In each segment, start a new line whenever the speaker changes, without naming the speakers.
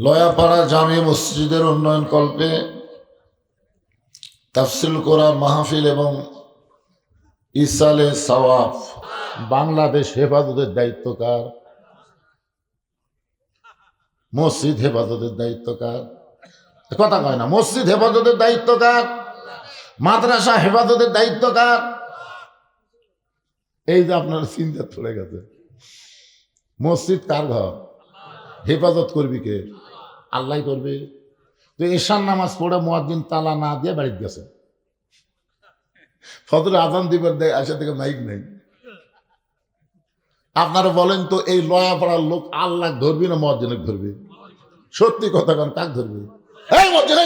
লয়াপাড়া জামে মসজিদের উন্নয়ন কল্পে তাফসিল কোরআন মাহফিল এবং ইসালে সওয়াব বাংলাদেশ হেফাজতের দায়িত্ব কার? মসজিদ হেফাজতের দায়িত্ব কার? কথা কয় না। মসজিদ হেফাজতের দায়িত্ব কার? মাদ্রাসা হেফাজতের দায়িত্ব কার? এই যে আপনার চিন্তা পড়ে গেছে। মসজিদ কার ঘর? হেফাজত করবি কে? আল্লাহ করবে। তো এশার নামাজ পড়ে মুয়াজ্জিন তালা না দিয়ে বাড়িতে গেছে, ফজর আজান দিবার দেয়, আসা থেকে মাইক নেই। আপনারা বলেন তো, এই লয়াপাড়ার লোক আল্লাহ ধরবি না মুয়াজ্জিনকে ধরবি? সত্যি কথা কেন, কাক ধরবি? এই মুয়াজ্জিন,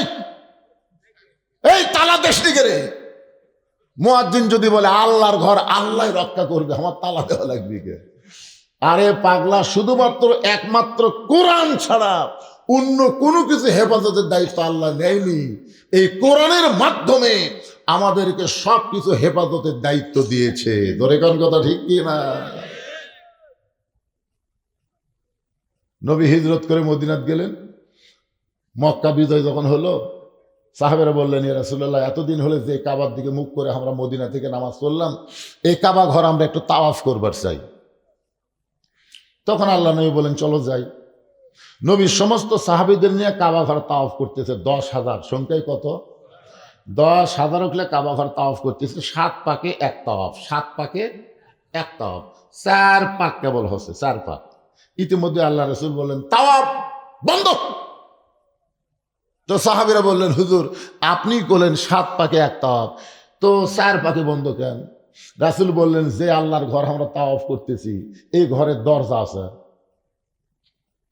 এই তালা দেশ দিকে রে। মুয়াজ্জিন যদি বলে আল্লাহর ঘর আল্লাহ রক্ষা করবে, আমার তালা দেওয়া লাগবে কে? আরে পাগলা, শুধুমাত্র একমাত্র কোরআন ছাড়া অন্য কোনো কিছু হেফাজতের দায়িত্ব আল্লাহ নেয়নি। এই কোরআনের মাধ্যমে আমাদেরকে সব কিছু হেফাজতের দায়িত্ব দিয়েছে। ধরে কোন কথা ঠিক কি না? নবী হিজরত করে মদিনাত গেলেন। মক্কা বিজয় যখন হলো, সাহাবেরা বললেন, ইয়া রাসূলুল্লাহ, এতদিন হলে যে কাবার দিকে মুখ করে আমরা মদিনা থেকে নামাজ পড়লাম, এই কাবা ঘর আমরা একটু তাওয়াফ করবার চাই। তখন আল্লাহ নবী বলেন, চলো যাই। নবী সমস্ত সাহাবীদের নিয়ে কাবা ঘর তাওয়াফ করতেছে। 10,000 সংখ্যায় কত? 10,000 হলে কাবা ঘর তাওয়াফ করতেছে। 7 পাকে এক তাওয়াফ, 7 পাকে এক তাওয়াফ, 4 পাক কেবল হচ্ছে, 4 পাক। ইতিমধ্যে আল্লাহ রাসূল বললেন, তাওয়াফ বন্ধ। তো সাহাবীরা বললেন, হুজুর আপনি বললেন 7 পাকে এক তাওয়াফ, তো 4 পাকে বন্ধ কেন? রাসূল বললেন, যে আল্লাহর ঘর আমরা তাওয়াফ করতেছি, এই ঘরের দরজা আছে?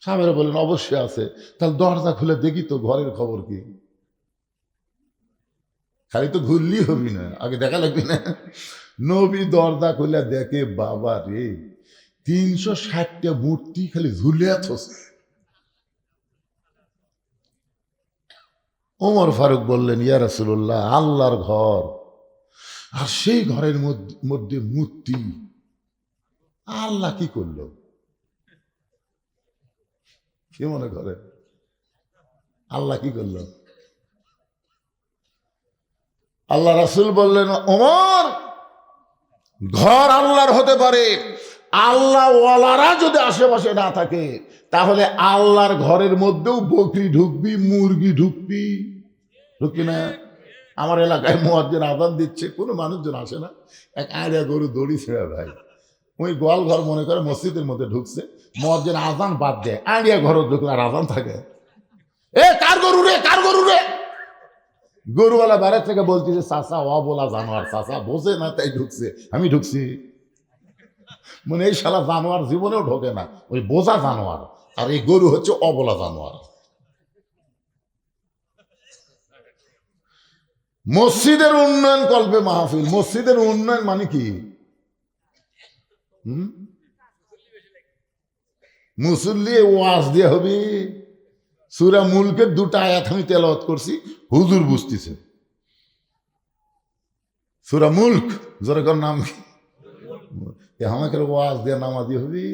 সাহাবীরা বললেন, অবশ্যই আছে। তাহলে দরজা খুলে দেখি তো ঘরের খবর কি। খালি তো ঘুরলি হবি না, আগে দেখা লাগবে না? নবী দরজা খুলে দেখে, বাবা রে, 360টা মূর্তি খালি ঝুলিয়া থসে। ওমর ফারুক বললেন, ইয়া রাসূলুল্লাহ, আল্লাহর ঘর আর সেই ঘরের মধ্যে মূর্তি, আল্লাহ কি করলো? কি মনে করে আল্লাহ কি করলো? আল্লাহ রাসূল বললেন, ওমর, ঘর আল্লাহর হতে পারে, আল্লাহ ওয়ালারা যদি আশেপাশে না থাকে, তাহলে আল্লাহর ঘরের মধ্যেও বকরি ঢুকবি, মুরগি ঢুকবি, ঢুকবি না? আমার এলাকায় মুয়াজ্জিন আযান দিচ্ছে, কোনো মানুষজন আসে না, এক আড়িয়া গরু দড়ি ছেড়ে ভাই ওই গোয়াল ঘর মনে করে মসজিদের মধ্যে ঢুকছে। মুয়াজ্জিন আযান বাদ দেয়, আড়িয়া ঘরে ঢুকলে আর আযান থাকে? এ কার গরু রে, কার গরু রে? গরুওয়ালা বাইরে থেকে বলতেছে, চাচা অবলা জানোয়ার, চাচা বোঝে না তাই ঢুকছে, আমি ঢুকছি। মানে এই শালা জানোয়ার জীবনেও ঢোকে না, ওই বোঝা জানোয়ার, আর এই গরু হচ্ছে অবলা জানোয়ার। মসজিদের উন্নয়ন কল্পে মাহফিল। মসজিদের উন্নয়ন মানে কি? মুসল্লি ওয়াজ দিয়ে হবে? সূরা মুলকের 2টা আয়াত আমি তেলাওয়াত করছি, হুজুর বুঝতেছে। সূরা মুলক, যেরকম নাম কি, আমাকে ওয়াজ দিয়ে নামাজি হবি?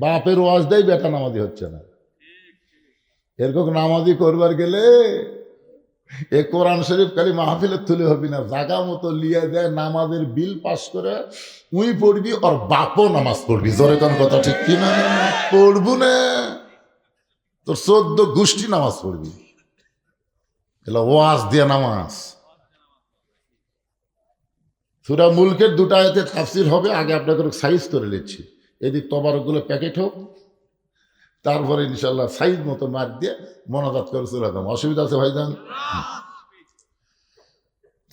বাপের ওয়াজ দেয় বেটা নামাজি হচ্ছে না। এরকম নামাজি করবার গেলে এ কোরআন শরীফ খালি মাহফিলের তুলে হবি না, জাগা মতো লিয়ে দেয়, নামাজের বিল পাস করে উই পড়বি, আর বাপও নামাজ পড়বি। জোরে কোন কথা ঠিক কিনা? পড়বু না, তোর 14 গোষ্ঠী নামাজ পড়বি। এলা ওয়াজ দিয়ে নামাজ। সূরা মুলকের 2টা আয়াতে তাফসীর হবে, আগে আপনাকে সাইজ করে নিচ্ছি। এদিক তবারকগুলো প্যাকেট হোক, তারপরে ইনশাল্লাহ সাইজ মতো মার দিয়ে মনোজাত করে চলে যাম। অসুবিধা আছে ভাইজান?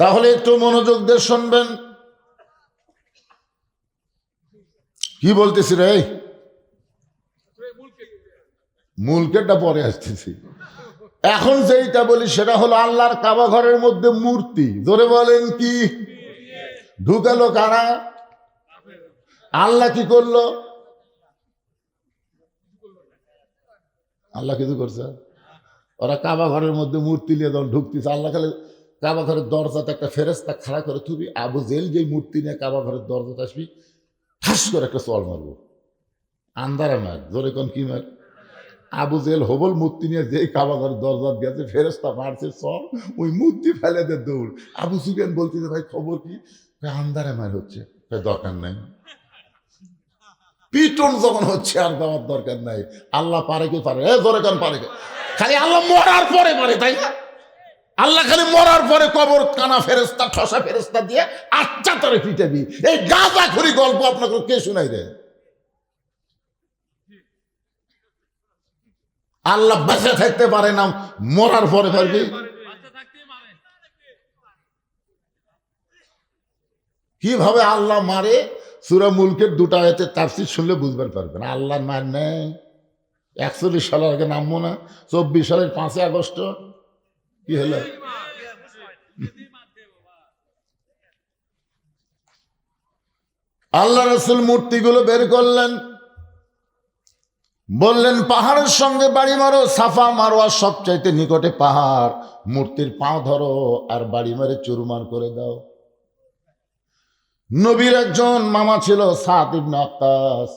তাহলে একটু মনোযোগ দিয়ে শুনবেন কি বলতেছি রে। মুলকেরটা পরে আসতেছি। এখন যেইটা বলি সেটা হলো আল্লাহর কাবা ঘরের মধ্যে মূর্তি। ধরে বলেন কি? ঢুকালো কারা? আল্লাহ কি করলো? আল্লাহ কিছু করছে? ওরা কাবা ঘরের মধ্যে মূর্তি নিয়ে যখন ঢুকতেছে, আল্লাহ খালি কাবা ঘরের দরজাতে একটা ফেরেশতা খাড়া করে থুবি, আবু জেল যেই মূর্তি নিয়ে কাবা ঘরের দরজাতে আসবি, ঠাস করে একটা চল মারবো। আন্দারা মার, জোরে কোন কি মার? আবু জেল হবল মূর্তি নিয়ে যে কাবাগার দরজার গেছে, ফেরেস্তা মারছে সব, ওই মূর্তি ফেলে দে দৌড়। আবু সুফিয়ান বলতেছে ভাই খবর কি? আন্দারে মার হচ্ছে, দরকার নাই, পিটন যখন হচ্ছে আর দেওয়ার দরকার নাই। আল্লাহ পারে কি পারে? জোরে কোন পারে? খালি আল্লাহ মরার পরে পারে, তাই না? আল্লাহ খালি মরার পরে কবর কানা ফেরেস্তা ঠসা ফেরেস্তা দিয়ে আচ্ছা তরে পিটাবি। এই গাঁজা খড়ি গল্প আপনাকে কে শুনাই রে? আল্লাহ বেঁচে থাকতে পারে না, মরার পরে পারবি? কিভাবে আল্লাহ মারে? সূরা মুলকের 2টা আয়াতের তাফসীর শুনলে বুঝতে পারবেন। আল্লাহ মার নেই 41 সালের আগে নামবো না, 24 সালের 5 আগস্ট কি হলো? আল্লাহ রাসূল মূর্তিগুলো বের করলেন, বললেন পাহাড়ের সঙ্গে বাড়ি মারো, সাফা মারোয়া সবচাইতে নিকটে পাহাড়, মূর্তির পাও ধরো আর বাড়ি মারে চুরমার করে দাও। নবীর একজন মামা ছিল সাদ ইবনে আক্কাস,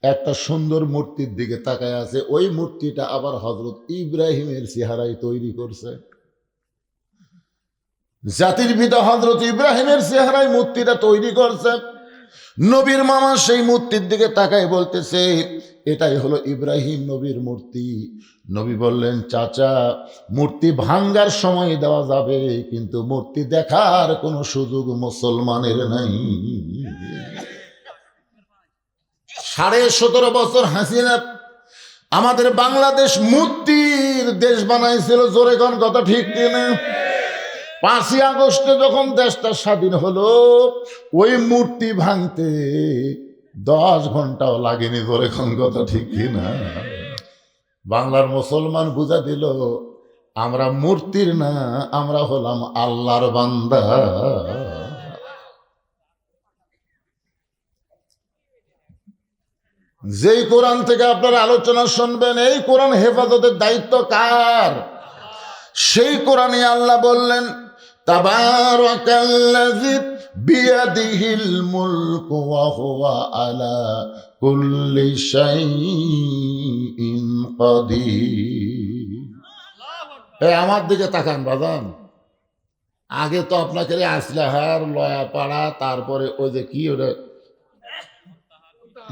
একটা সুন্দর মূর্তির দিকে তাকায় আছে। ওই মূর্তিটা আবার হযরত ইব্রাহিমের চেহারায় তৈরি করছে। জাতির পিতা হযরত ইব্রাহিমের চেহারায় মূর্তিটা তৈরি করছে। নবীর মামা সেই মূর্তির দিকে তাকায় বলতেছে এটাই হলো ইব্রাহিম নবীর মূর্তি। নবী বললেন চাচা, মূর্তি ভাঙ্গার সময় দেওয়া যাবে, কিন্তু মূর্তি দেখার কোনো সুযোগ মুসলমানের নাই। 17.5 বছর হাসিনা আমাদের বাংলাদেশ মূর্তির দেশ বানাইছিল। জোরে কোন কথা ঠিক কিনা? 5ই আগস্টে যখন দেশটা স্বাধীন হলো, ওই মূর্তি ভাঙতে 10 ঘন্টাও লাগেনি। জোরে কোন কথা ঠিক কিনা? বাংলার মুসলমান বুঝা দিল আমরা মূর্তির না, আমরা হলাম আল্লাহর বান্দা। যেই কোরআন থেকে আপনারা আলোচনা শুনবেন, এই কোরআন হেফাজতের দায়িত্ব কার? সেই কোরআনে আল্লাহ বললেন তাবারাকাল্লাযী বিয়াদিহিল মুলকু ওয়া হুয়া আলা কুল্লি শাইইন কাদির। আমার দিকে তাকান বাজান। আগে তো আপনাকে আসলাহার লয়াপাড়া, তারপরে ওই যে কি ওটা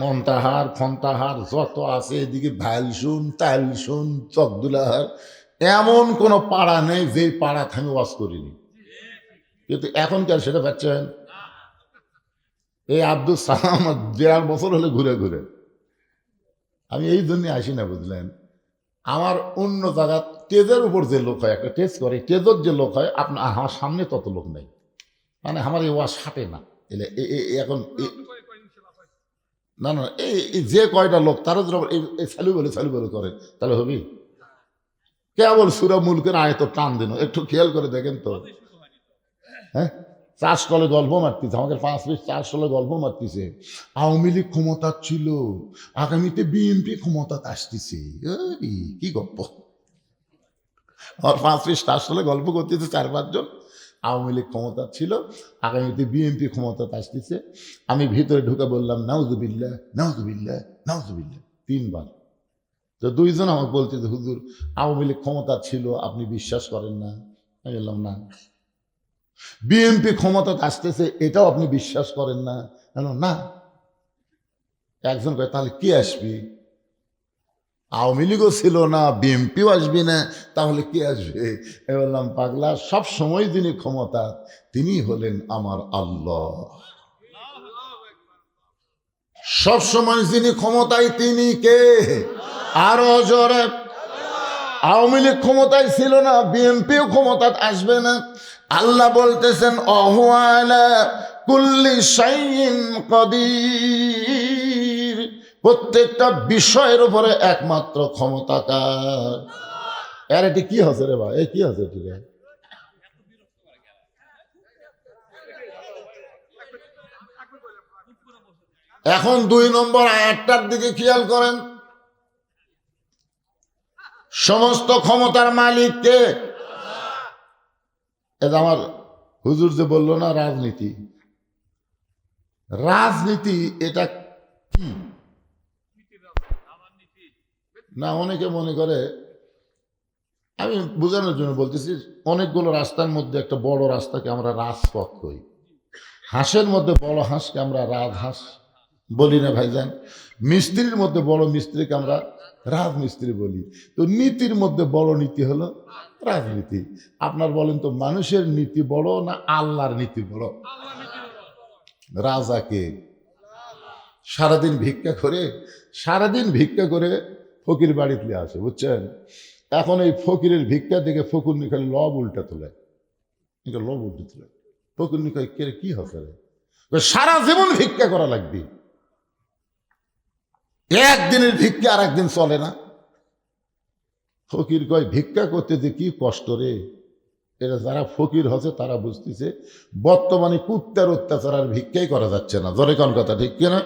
মন্তাহার ফন্তাহার যত আছে, এদিকে ভাইলসুন তাইলসুন চকদুলাহার, এমন কোন পাড়া নেই যে পাড়া আমি ওয়াজ করিনি। কিন্তু এখনকার সেটা পাচ্ছেন, এই আব্দুল সালাম 1.5 বছর হলে ঘুরে ঘুরে। আমি এই জন্য আসি না, বুঝলেন? আমার অন্য জায়গা টেজের উপর যে লোক হয়, একটা টেজ করে, টেজের যে লোক হয় আপনার আমার সামনে তত লোক নেই, মানে আমার এই ওয়াজ সাটে না। এলে এখন না না, এই যে কয়টা লোক তারা যদি এই চালু বলে করে, তাহলে হবি? কেবল সূরা মুলকের আয়াত টান দিন, একটু খেয়াল করে দেখেন তো। হ্যাঁ, 4 সালে গল্প মারতেছে, আমাদের 5 পিস 4 সালে গল্প মারতেছে। আওয়ামী লীগ ক্ষমতা ছিল, আগামীতে বিএনপি ক্ষমতা আসতেছে। কি গল্প! আর 5 পিস 4 সালে গল্প করতেছে 4-5 জন। আওয়ামী লীগ ক্ষমতা ছিল, আগামীতে বিএনপি ক্ষমতা আসতেছে। আমি ভিতরে ঢুকে বললাম নাউজুবিল্লাহ নাউজুবিল্লাহ নাউজুবিল্লাহ 3 বার। তো 2 জন আমাকে বলতেছে হুজুর আওয়ামী লীগ ক্ষমতা ছিল, আপনি বিশ্বাস করেন না? আমি বললাম না। বিএনপি ক্ষমতা আসতেছে, এটাও আপনি বিশ্বাস করেন না? না। একজন কয় তাহলে কি আসবি? আওয়ামী লীগও ছিল না, বিএনপিও আসবি না, তাহলে কি আসবে? বললাম পাগলা, সব সময় যিনি ক্ষমতা তিনি হলেন আমার আল্লাহ। সব সময় যিনি ক্ষমতায় তিনি কে? আরো জোরে। আওয়ামী লীগ ক্ষমতায় ছিল না, বিএনপিও ক্ষমতা আসবে না। আল্লাহ বলতেছেন ওয়া আলা কুল্লি শাইইন কাদির, প্রত্যেকটা বিষয়ের উপরে একমাত্র ক্ষমতা কার? এর এটি কি হচ্ছে রে ভাই? কি হচ্ছে? ঠিক আছে, এখন 2 নম্বর আয়াতটার দিকে খেয়াল করেন। সমস্ত ক্ষমতার মালিক কে? এটা আমার হুজুর যে বললো না রাজনীতি, রাজনীতি এটা কি? না, অনেকে মনে করে, আমি বোঝানোর জন্য বলতেছি, অনেকগুলো রাস্তার মধ্যে একটা বড় রাস্তাকে আমরা রাজপথ করি, হাঁসের মধ্যে বড় হাঁসকে আমরা রাজহাঁস বলি না ভাইজান, মিস্ত্রির মধ্যে বড় মিস্ত্রিকে আমরা রাজমিস্ত্রি বলি। তো নীতির মধ্যে বড় নীতি হলো রাজনীতি। আপনার বলেন তো, মানুষের নীতি বড় না আল্লাহর নীতি বড়? রাজাকে সারাদিন ভিক্ষা করে ফকির বাড়িতে আসে, বুঝছেন? এখন এই ফকিরের ভিক্ষা দেখে ফকুরনি খালি লব উল্টা তোলে, ফকুরনি কয় কে কি হবে, সারা জীবন ভিক্ষা করা লাগবে, একদিনের ভিক্ষা আর একদিন চলে না। ফকির কয় ভিক্ষা করতে যে কি কষ্ট রে। এটা যারা ফকির হচ্ছে তারা বুঝতেছে বর্তমানে কুত্তার অত্যাচার আর ভিক্ষাই করা যাচ্ছে না। ধরে কোন কথা ঠিক কিনা?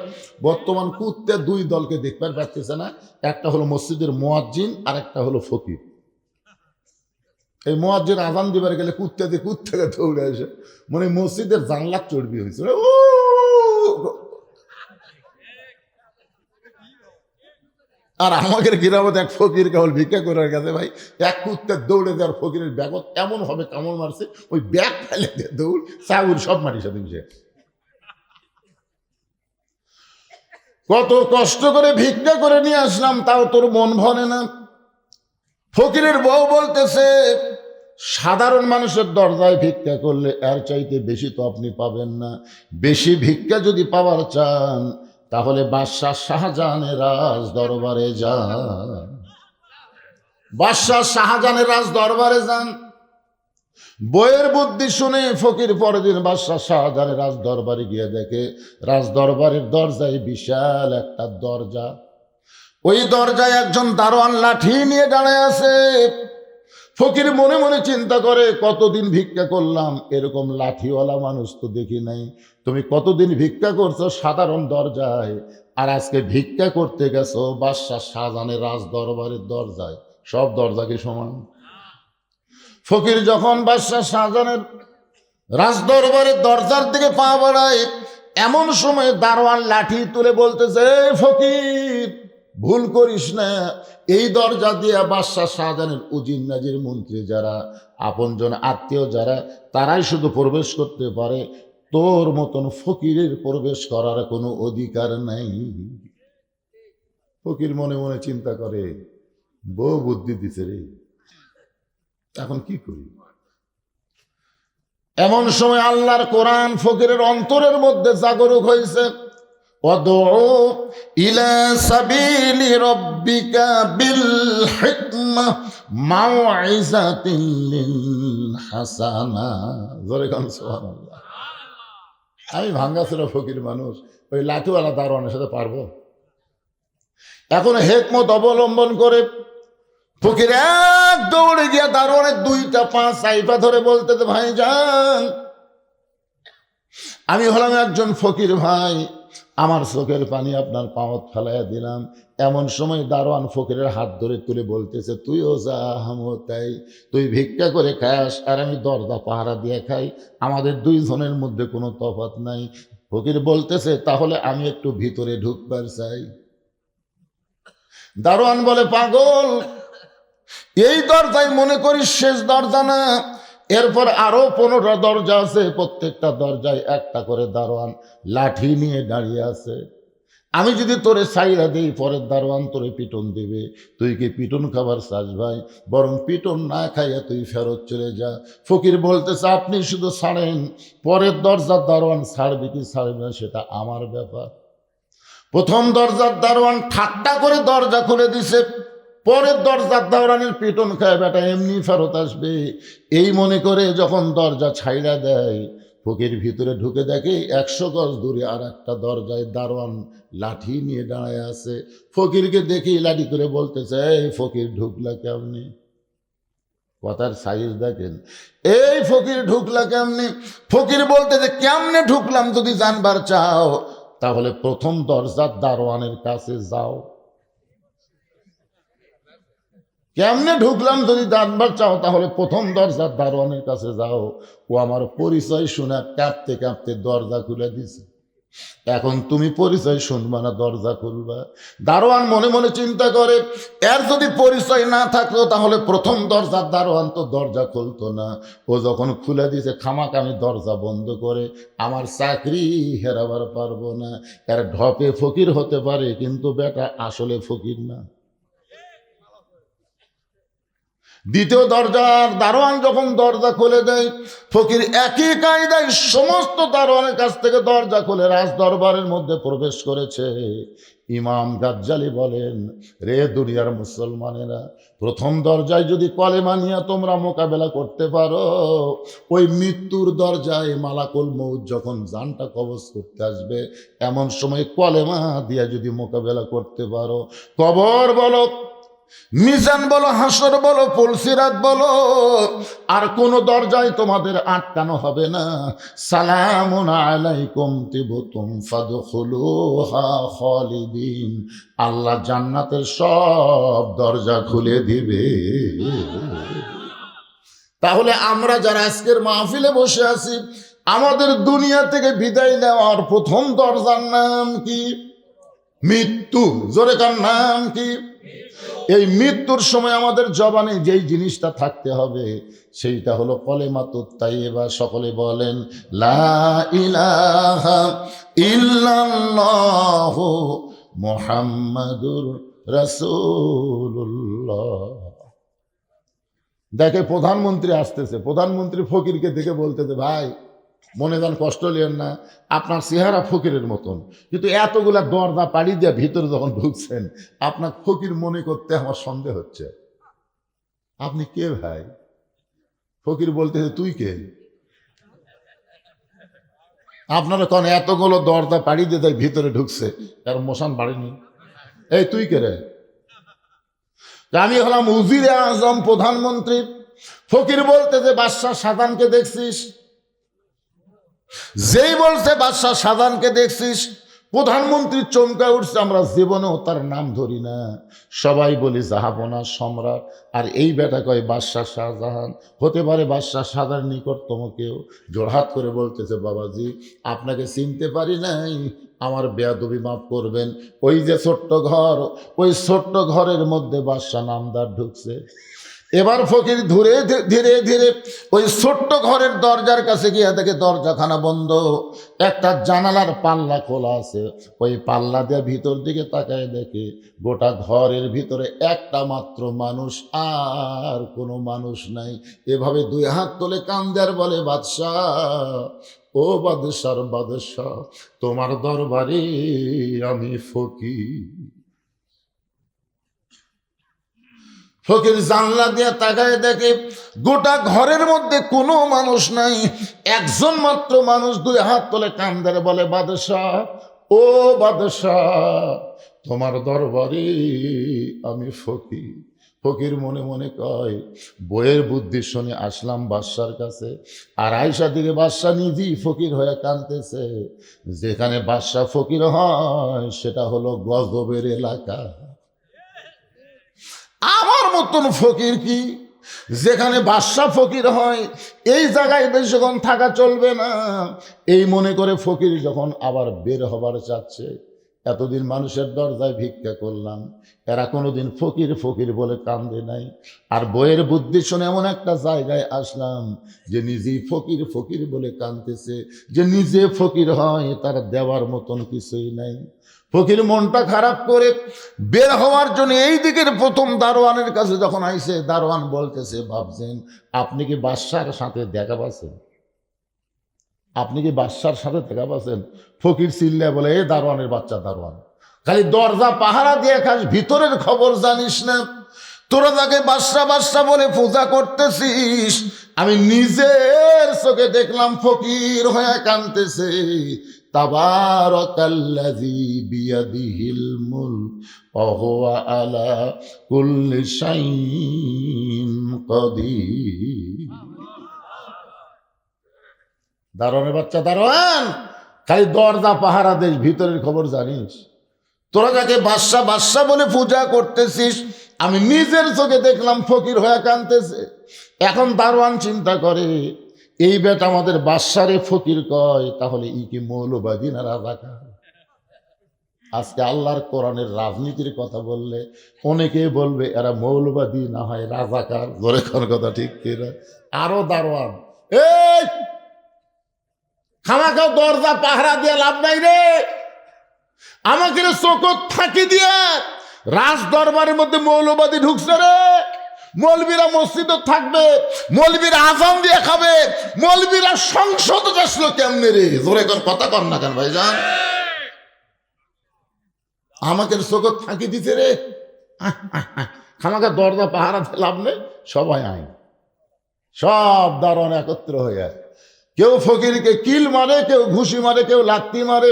বর্তমান কুত্তার দুই দলকে দেখবার পাচ্ছে না, একটা হলো মসজিদের মুয়াজ্জিন আর একটা হলো ফকির। এই মুয়াজ্জিন আজান দিবার গেলে কুত্তাকে দৌড়ে আসে, মানে মসজিদের জানলা চর্বি হয়েছে। আর আমাদের গ্রামে এক ফকির কেবল ভিক্ষা করার কাছে ভাই এক কুত্তার দৌড়ে দেওয়ার ফকিরের ব্যাগত এমন হবে কামড় মারছে, ওই ব্যাগ ফেলে দিয়ে দৌড় চাউর সব মাটি সাথে মিশে। কত কষ্ট করে ভিক্ষা করে নিয়ে আসলাম, তাও তোর মন ভরে না। ফকিরের বউ বলতেছে, সাধারণ মানুষের দরজায় ভিক্ষা করলে এর চাইতে বেশি তো আপনি পাবেন না। বেশি ভিক্ষা যদি পাওয়ার চান তাহলে বাদশাহ শাহজাহানের রাজ দরবারে যান। বাদশাহ শাহজাহানের রাজ দরবারে যান। বইয়ের বুদ্ধি শুনে ফকির পরের দিন বাদশাহ শাহজাহানের রাজ দরবারে গিয়ে দেখে রাজ দরবারের দরজায় বিশাল একটা দরজা। ওই দরজায় একজন দারোয়ান লাঠি নিয়ে দাঁড়ায় আছে। ফকির মনে মনে চিন্তা করে, কতদিন ভিক্ষা করলাম, এরকম লাঠিওয়ালা মানুষ তো দেখি নাই। তুমি কতদিন ভিক্ষা করছো সাধারণ দরজায়, আর আজকে ভিক্ষা করতে গেছো বাদশাহ শাহজাহানের রাজ দরবারের দরজায়। সব দরজা কি সমান? ফকির যখন বাদশাহ শাহজাহানের রাজ দরবারের দরজার দিকে পা বাড়ায়, এমন সময় দারোয়ান লাঠি তুলে বলতেছে, ফকির ভুল করিস না, এই দরজা দিয়ে বাদশাহ শাহজাহানের উজির নাজির মন্ত্রী যারা, আপনজন আত্মীয় যারা, তারাই শুধু প্রবেশ করতে পারে, তোর মতন ফকিরের প্রবেশ করার কোনো অধিকার নাই। ফকির মনে মনে চিন্তা করে, বউ বুদ্ধি দিছে রে, এখন কি করি? এমন সময় আল্লাহর কোরআন ফকিরের অন্তরের মধ্যে জাগরুক হয়েছে। ওয়াদউ ইলা সাবিলি রাব্বিকা বিল হিকমা মাউইযাতিন লিল হাসানা। জোরে কোন সুবহানাল্লাহ। আমি ভাঙ্গাচোরা ফকির মানুষ, ওই লাঠিওয়ালা দারোয়ানের সাথে পারবো? এখন হিকমত অবলম্বন করে ফকির এক দৌড়ে গিয়া দারোয়ানের দুইটা পা সাইফা ধরে বলতে, ভাই যান, আমি হলাম একজন ফকির ভাই, আমার চোখের পানি আপনার পাওয়াত ফেলাইয়া দিলাম। এমন সময় দারোয়ান ফকিরের হাত ধরে তুলে বলতেছে, তুইও যা আমিও তাই, তুই ভিক্ষা করে খাস আর আমি দরজা পাহারা দিয়ে খাই, আমাদের দুইজনের মধ্যে কোনো তফাৎ নাই। ফকির বলতেছে, তাহলে আমি একটু ভিতরে ঢুকবার চাই। দারোয়ান বলে, পাগল, এই দরজায় মনে করিস শেষ দরজা না, এরপর আরো 15টা দরজা আছে, প্রত্যেকটা দরজায় একটা করে দারোয়ান লাঠি নিয়ে দাঁড়িয়ে আছে। আমি যদি তোরে সাইরা দিই, পরের দারোয়ান তোরে পিটন দিবে। তুই কি পিটন খাবার চাস ভাই? বরং পিটন না খাইয়া তুই ফেরত চলে যা। ফকির বলতেছে, আপনি শুধু ছাড়েন, পরের দরজার দারোয়ান ছাড়বে কি ছাড়বে না সেটা আমার ব্যাপার। প্রথম দরজার দারোয়ান ঠাট্টা করে দরজা খুলে দিছে, পরের দরজার দারোয়ানের পিটন খায় বেটা এমনি ফেরত আসবে, এই মনে করে যখন দরজা ছাইড়া দেয়, ফকির ভিতরে ঢুকে দেখে 100 গজ দূরে আর একটা দরজায় দারোয়ান লাঠি নিয়ে দাঁড়ায় আছে। ফকিরকে দেখেই লাঠি করে বলতেছে, এই ফকির ঢুকলা কেমনি? কথার সাইজ দেখেন, এই ফকির ঢুকলা কেমনি? ফকির বলতেছে, কেমনে ঢুকলাম যদি জানবার চাও তাহলে প্রথম দরজার দারোয়ানের কাছে যাও। কেমনে ঢুকলাম যদি জানবার চাও তাহলে প্রথম দরজার দারোয়ানের কাছে যাও। ও আমার পরিচয় শুনে কাঁপতে কাঁপতে দরজা খুলে দিছে। এখন তুমি পরিচয় শুনবা না দরজা খুলবা? দারোয়ান মনে মনে চিন্তা করে, এর যদি পরিচয় না থাকতো তাহলে প্রথম দরজার দারোয়ান তো দরজা খুলতো না। ও যখন খুলে দিয়েছে, খামাকে আমি দরজা বন্ধ করে আমার চাকরি হেরাবার পারবো না। এর ঢপে ফকির হতে পারে, কিন্তু বেটা আসলে ফকির না। দ্বিতীয় দরজার দারোয়ান যখন দরজা খুলে দেয়, ফকির একই কায়দায় সমস্ত দারোয়ানের কাছ থেকে দরজা খুলে রাজ দরবারের মধ্যে প্রবেশ করেছে। ইমাম গাজ্জালি বলেন, রে দুনিয়ার মুসলমানেরা, প্রথম দরজায় যদি কলেমা নিয়ে তোমরা মোকাবেলা করতে পারো, ওই মৃত্যুর দরজায় মালাকুল মউত যখন জানটা কবজ করতে আসবে, এমন সময় কলেমা দিয়ে যদি মোকাবেলা করতে পারো, কবর বলো, মিজান বলো, হাসর বলো, পুলসিরাত বলো, আর কোন দরজায় তোমাদের আটকানো হবে না। সালামুন আলাইকুম তিবতুম ফাদখুলুহা খালিদিন। আল্লাহ জান্নাতের সব দরজা খুলে দিবে। তাহলে আমরা যারা আজকের মাহফিলে বসে আছি, আমাদের দুনিয়া থেকে বিদায় নেওয়ার প্রথম দরজার নাম কি? মৃত্যু। জোরে কার নাম কি? এই মৃত্যুর সময় আমাদের জবানে যেই জিনিসটা থাকতে হবে সেইটা হলো কলেমাতুত তাইয়্যিবা। সকলে বলেন, লা ইলাহা ইল্লাল্লাহু মুহাম্মাদুর রাসূলুল্লাহ। দেখে প্রধানমন্ত্রী আসতেছে, প্রধানমন্ত্রী ফকিরকে দেখে বলতেছে, ভাই মনে যান কষ্ট নিয়েন না, আপনার চেহারা ফকিরের মতন, কিন্তু এতগুলা দরজা পাড়ি দিয়ে ভিতরে যখন ঢুকছেন, আপনার ফকির মনে করতে আমার সন্দেহ হচ্ছে। আপনি কে ভাই? ফকির বলতেছে, তুই কে? আপনারা কোন এতগুলো দরজা পাড়ি দিয়ে তাই ভিতরে ঢুকছে, কারণ মশান বাড়িনি। এই তুই কে রে? আমি হলাম উজিরে আজম, প্রধানমন্ত্রী। ফকির বলতেছে, বাদশাহ শাহজাহানকে দেখছিস? যেই বলছে বাদশাহ শাহজাহানকে দেখছিস, প্রধানমন্ত্রী চমকে উঠছে। আমরা জীবনেও তার নাম ধরি না, সবাই বলি জাহাপনা সম্রাট। আর এই বেটা কয় বাদশাহ শাহজাহান। হতে পারে বাদশাহ শাহজাহান নিকটতম কেউ। জোড়হাত করে বলতেছে, বাবাজি আপনাকে চিনতে পারি নাই, আমার বেয়াদবি মাফ করবেন। ওই যে ছোট্ট ঘর, ওই ছোট্ট ঘরের মধ্যে বাদশাহ নামদার ঢুকছে। এবার ফকির ধীরে ধীরে ধীরে ওই ছোট্ট ঘরের দরজার কাছে গিয়ে দেখে দরজাখানা বন্ধ, একটা জানালার পাল্লা খোলা আছে। ওই পাল্লা দিয়ে ভিতর দিকে তাকায় দেখে গোটা ঘরের ভিতরে একটা মাত্র মানুষ, আর কোনো মানুষ নাই। এভাবে দুই হাত তোলে কান্দার বলে, বাদশাহ, ও বাদশার বাদশাহ, তোমার দরবারে আমি ফকির। ফকির জানলা দিয়ে তাকায় দেখে গোটা ঘরের মধ্যে কোনো মানুষ নাই, একজন মাত্র মানুষ। দুই হাত তোলে কান্দারে বলে, বাদশাহ, ও বাদশাহ, তোমার দরবারে আমি ফকির। ফকির মনে মনে কয়, বইয়ের বুদ্ধি শুনে আসলাম বাদশার কাছে। আর আয়সা দিকে বাদশাহ নিজেই ফকির হয়ে কাঁদতেছে। যেখানে বাদশাহ ফকির হয় সেটা হলো গজবের এলাকা। আমার মতন ফকির কি? যেখানে বাদশা ফকির হয় এই জায়গায় বেশিক্ষণ থাকা চলবে না। এই মনে করে ফকির যখন আবার বের হবার চাচ্ছে, এতদিন মানুষের দরজায় ভিক্ষা করলাম, এরা কোনোদিন ফকির ফকির বলে কান্দে নাই। আর বইয়ের বুদ্ধি শুনে এমন একটা জায়গায় আসলাম যে নিজেই ফকির ফকির বলে কাঁদতেছে। যে নিজে ফকির হয় তার দেওয়ার মতন কিছুই নাই। ফকির মনটা খারাপ করে বের হওয়ার জন্য এই দিকের প্রথম দারোয়ানের কাছে যখন আইছে, দারোয়ান বলতেছে, ভাবছেন আপনি কি বাদশার সাথে দেখা পাচ্ছেন? আপনি কি বাদশার সাথে দেখা পাচ্ছেন? ফকির চিল্লায় বলে, এ দারোয়ানের বাচ্চা দারোয়ান, খালি দরজা পাহারা দিয়ে খাস, ভিতরের খবর জানিস না? তোরা তাকে বাদশা বাদশা বলে পূজা করতেছিস। আমি নিজের চোখে দেখলাম ফকির হয়ে কাঁদতেছে। তাবারাকাল্লাযী বিয়াদিহিল মুলক ওয়া হুয়া আলা কুল্লি শাইইন কাদির। দারোয়ানের বাচ্চা দারোয়ান, খালি দরজা পাহারা দেশ, ভিতরের খবর জানিস? তোরা যাকে বাদশা বাদশা বলে পূজা করতেছিস, আমি নিজের চোখে দেখলাম ফকির হয়ে কাঁদতেছে। এখন দারোয়ান চিন্তা করে, এই বেটা আমাদের বাদশারে ফকির কয়, তাহলে ই কি মৌলবাদী না রাজাকার? আজকে আল্লাহর কোরআনের রাজনীতির কথা বললে অনেকে বলবে এরা মৌলবাদী না হয় রাজাকার। ধরে কোন কথা ঠিক কিনা? আরো দারোয়ান, এই খামাখাও দরজা পাহারা দিয়ে লাভ নাই রে। আমাকে চোখ ফাঁকি দিয়ে রাজ দরবারের মধ্যে মৌলবাদী ঢুকছে রে। মৌলবীরা মসজিদে থাকবে, মৌলবীরা আজান দিয়ে খাবে, মৌলবীরা সংসদে আসলো কেমনে রে? জোরে কর কথা কর না কেন ভাইজান? আমাকে চোখ ফাঁকি দিতে রে। খামাখা দরজা পাহারা দিয়ে লাভ নেই, সবাই আইন, সব দারোয়ান একত্র হয়ে কেউ ফকিরকে কিল মারে, কেউ ঘুষি মারে, কেউ লাত্তি মারে।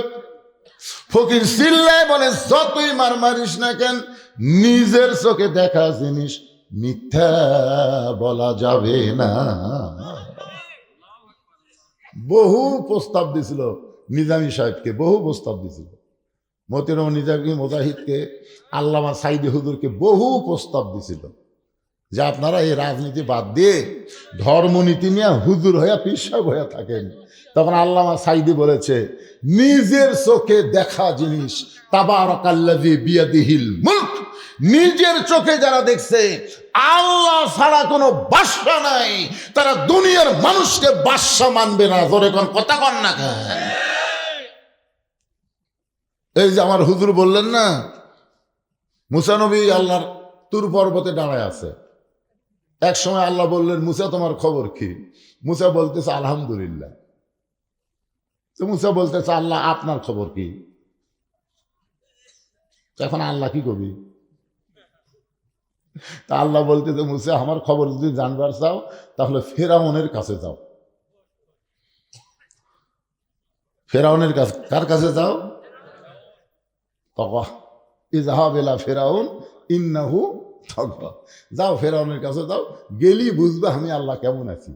ফকির চিল্লায় বলে, যতই মার মারিস না কেন, নিজের চোখে দেখা জিনিস মিথ্যা বলা যাবে না। বহু প্রস্তাব দিছিল নিজামী সাহেবকে, বহু প্রস্তাব দিছিল মতিউর রহমান নিজামী, মুজাহিদকে, আল্লামা সাইদি হুজুরকে বহু প্রস্তাব দিছিল যে আপনারা এই রাজনীতি বাদ দিয়ে ধর্মনীতি নিয়ে হুজুর হইয়া পিসাব হইয়া থাকেন। তখন আল্লামা সাইদি বলেছে, নিজের চোখে দেখা জিনিস, তাবারাকাল্লাযী বিয়াদিহিল মুলক, নিজের চোখে যারা দেখছে আল্লাহ ছাড়া কোনো বাদশা নাই, তারা দুনিয়ার মানুষকে বাদশা মানবে না। ধরে কোন কথা কন না কেন? এই যে আমার হুজুর বললেন না, মুসা নবী আল্লাহর তুর পর্বতে দাঁড়ায় আছে। এক সময় আল্লাহ বললেন, মুসা তোমার খবর কি? মুসা বলতেছে আলহামদুলিল্লাহ। তো মুসা বলতেছে, আল্লাহ আপনার খবর কি? এখন আল্লাহ কি করবি? তা আল্লাহ বলতেছে, মুসা আমার খবর যদি জানবার চাও তাহলে ফেরাউনের কাছে যাও। ফেরাউনের কাছে, কার কাছে যাও? ইযহাব ইলা ফিরাউন ইন্নাহু তাগা, যাও ফেরাউনের কাছে যাও, গেলি বুঝবে আমি আল্লাহ কেমন আছি।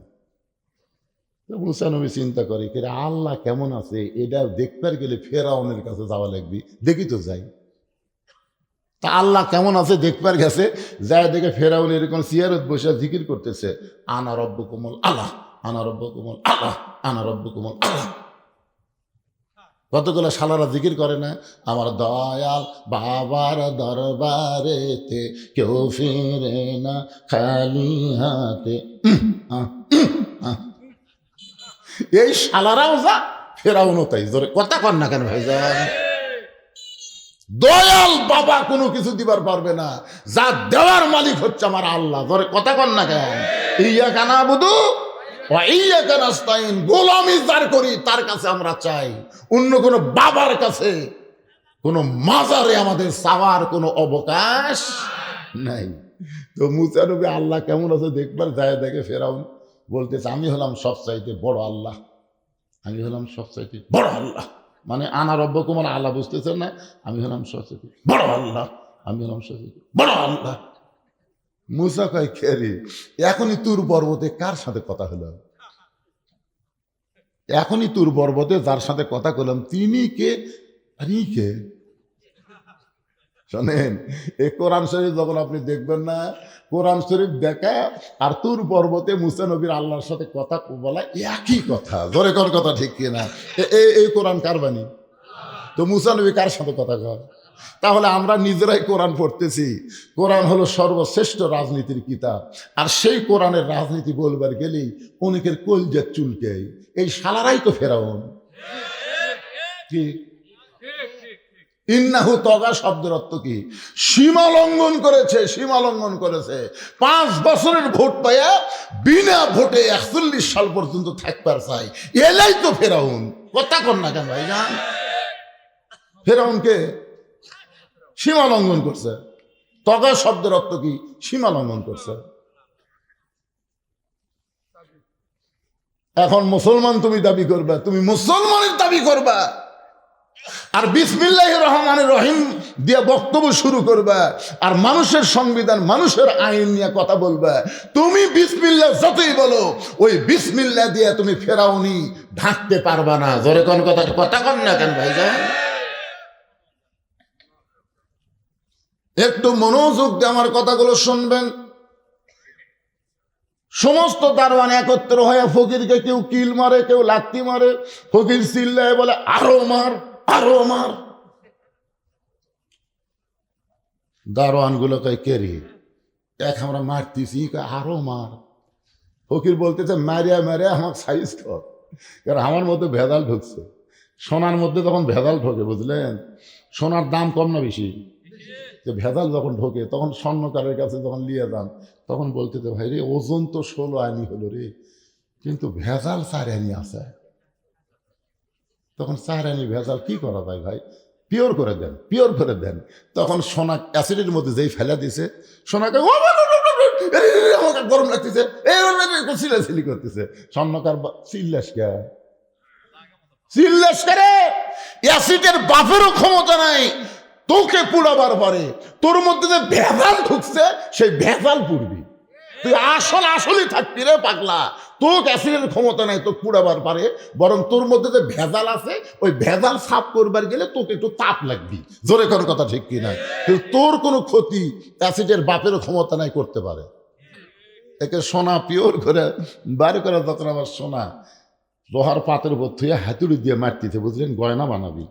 মুসা নবী চিন্তা করে, আল্লাহ কেমন আছে এটা দেখবার গেলে ফেরাউনের কাছে যাওয়া লাগবে, দেখি তো যাই। তা আল্লাহ কেমন আছে দেখবার গেছে, যায় দেখে ফেরাউন এরকম চেয়ারত বসে জিকির করতেছে, আনা রব্বুকুমুল আলা, আনা রব্বুকুমুল আলা, আনা রব্বুকুমুল আলা। কতগুলো শালারা জিকির করে না, আমার দয়াল বাবার দরবারেতে কেউ ফিরে না খালি হাতে। এই শালারাও যা, ফেরাউনও তাই। জোরে কথা কর না কেন ভাইজান? দয়াল বাবা কোনো কিছু দিবার পারবে না, যা দেওয়ার মালিক হচ্ছে আমার আল্লাহ। জোরে কথা কর না কেন? ইয়াকা নাবুদু ওয়া ইয়াকা নাস্তাইন, গোলামি যার করি তার কাছে আমরা চাই, অন্য কোনো বাবার কাছে, কোনো মাজারে আমাদের চাওয়ার কোনো অবকাশ নাই। তো মুসা নবী আল্লাহ কেমন আছে দেখবার যায়, দেখে ফেরাউন বলতেছে, আমি হলাম সবচাইতে বড় আল্লাহ, আমি হলাম সবচাইতে বড় আল্লাহ। মানে আনা রব্বকুমুল আলা, বুঝতেছেন না? আমি হলাম সবচাইতে বড় আল্লাহ, আমি হলাম সবচাইতে বড় আল্লাহ। মুসা কয়, খেরি এখনই তুর পর্বতে কার সাথে কথা হলো? এখনই তুর পর্বতে যার সাথে কথা কলাম তিনি কে? আর ই কে? শোনেন, এই কোরআন শরীফ যখন আপনি দেখবেন না, কোরআন শরীফ দেখা আর তুর পর্বতে মুসা নবীর আল্লাহর সাথে কথা বলা একই কথা। জোরে কোন কথা ঠিক কিনা? এই কোরআন কার বাণী? তো মুসা নবী কার সাথে কথা কয়? তাহলে আমরা নিজেরাই কোরআন পড়তেছি। কোরআন হলো সর্বশ্রেষ্ঠ রাজনীতির কিতাব, আর সেই কোরআনের রাজনীতি বলবার গেলেই অনেকের কলজা চুলকে। এই শালারাই তো ফেরাউন। কি ইন্নাহু তগা শব্দের অর্থ কি? সীমা লঙ্ঘন করেছে, সীমা লঙ্ঘন করেছে। 5 বছরের ভোট পাইয়া বিনা ভোটে 41 সাল পর্যন্ত থাকবার চাই, এলাই তো ফেরাউন। কথা কর না কেন ভাইজান? ফেরাউনকে সীমা লঙ্ঘন করছে। তগা শব্দের অর্থ কি? সীমা লঙ্ঘন করছে। এখন মুসলমান তুমি দাবি করবা, তুমি মুসলমানের দাবি করবা, আর বিসমিল্লাহির রহমানির রহিম দিয়ে বক্তব্য শুরু করবা, আর মানুষের সংবিধান, মানুষের আইন নিয়ে কথা বলবা। তুমি বিসমিল্লাহ যতই বলো, ওই বিসমিল্লাহ দিয়ে তুমি ফেরাউনি ঢাকতে পারবা না। জোরে কোন কথা, কথা কন না কেন ভাইজান? একটু মনোযোগ দিয়ে আমার কথাগুলো শুনবেন। সমস্ত দারোয়ান একত্র হয়ে ফকিরকে কেউ কিল মারে, কেউ লাত্তি মারে। ফকির চিল্লায় বলে, আরো মার, আরো মার। দারোয়ান গুলো কয়, কে রে? এক আমরা মারতেছি, আরো মার। ফকির বলতেছে, মারিয়া মারিয়া আমার সাইজ কর, কারণ আমার মধ্যে ভেজাল ঢুকছে। সোনার মধ্যে যখন ভেজাল ঢোকে, বুঝলেন, সোনার দাম কম না বেশি? যে ভেজাল যখন ঢোকে তখন স্বর্ণকারের কাছে যখন নিয়ে যান, তখন বলতেছে, ভাই রে, ওজন তো 16 আনি হলো রে, কিন্তু ভেজাল 4 আনি আছে। তখন 4 আনি ভেজাল কি করা যায় ভাই? পিওর করে দেন, পিওর করে দেন। তখন সোনা অ্যাসিডের মধ্যে যেই ফেলা দিছে, সোনাকে আমাকে গরম লাগতেছে, চিল্লাচিল্লি করতেছে। স্বর্ণকার চিল্লাস কে? চিল্লাস করে? অ্যাসিডের বাপেরও ক্ষমতা নাই তোকে পুড়াবার পরে। তোর মধ্যে যে ভেজাল ঢুকছে, সেই ভেজাল পুড়বি তুই। আসলই থাকবি রে পাগলা। তোকে অ্যাসিডের ক্ষমতা নাই তোকে পুড়াবার পারে, বরং তোর মধ্যে যে ভেজাল আছে, ওই ভেজাল সাফ করবার গেলে তোকে একটু তাপ লাগবি। জোরে কোন কথা ঠিক কি নাই? কিন্তু তোর কোনো ক্ষতি অ্যাসিডের বাপেরও ক্ষমতা নাই করতে পারে। একে সোনা পিওর করে বার করে, তখন আবার সোনা লোহার পাতের উপর থুয়ে হাতুড়ি দিয়ে মারতেছে, বুঝলেন, গয়না বানাবি।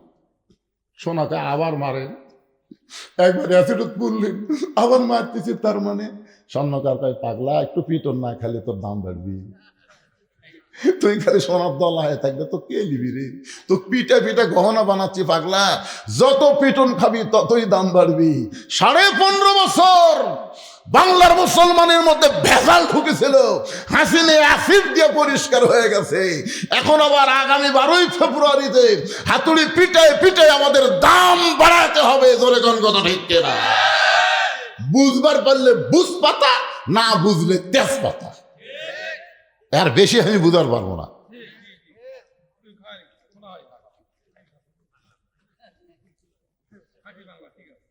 সোনাকে আবার মারেন, একবার অ্যাসিড পুড়লেন, আবার মারতেছে। তার মানে স্বর্ণকার কয়, পাগলা, একটু পিটন না খালি তোর দাম বাড়বি। তুই খালি সোনার দলা হয়ে থাকবে, তো কে নিবি রে? তো পিঠে পিঠে গহনা বানাচ্ছি পাগলা, যত পিটন খাবি ততই দাম বাড়বি। 15.5 বছর বাংলার মুসলমানের মধ্যে ভেজাল ঢুকেছিল, হাসিনে অ্যাসিড দিয়ে পরিষ্কার হয়ে গেছে। এখন আবার আগামী 12ই ফেব্রুয়ারিতে হাতুড়ি পিটায় পিটায় আমাদের দাম বাড়াতে হবে। জোরে কোন কথা ঠিক কিনা? বুঝবার পারলে বুঝ পাতা, না বুঝলে তেজপাতা। আর বেশি আমি বুঝতে পারবো না।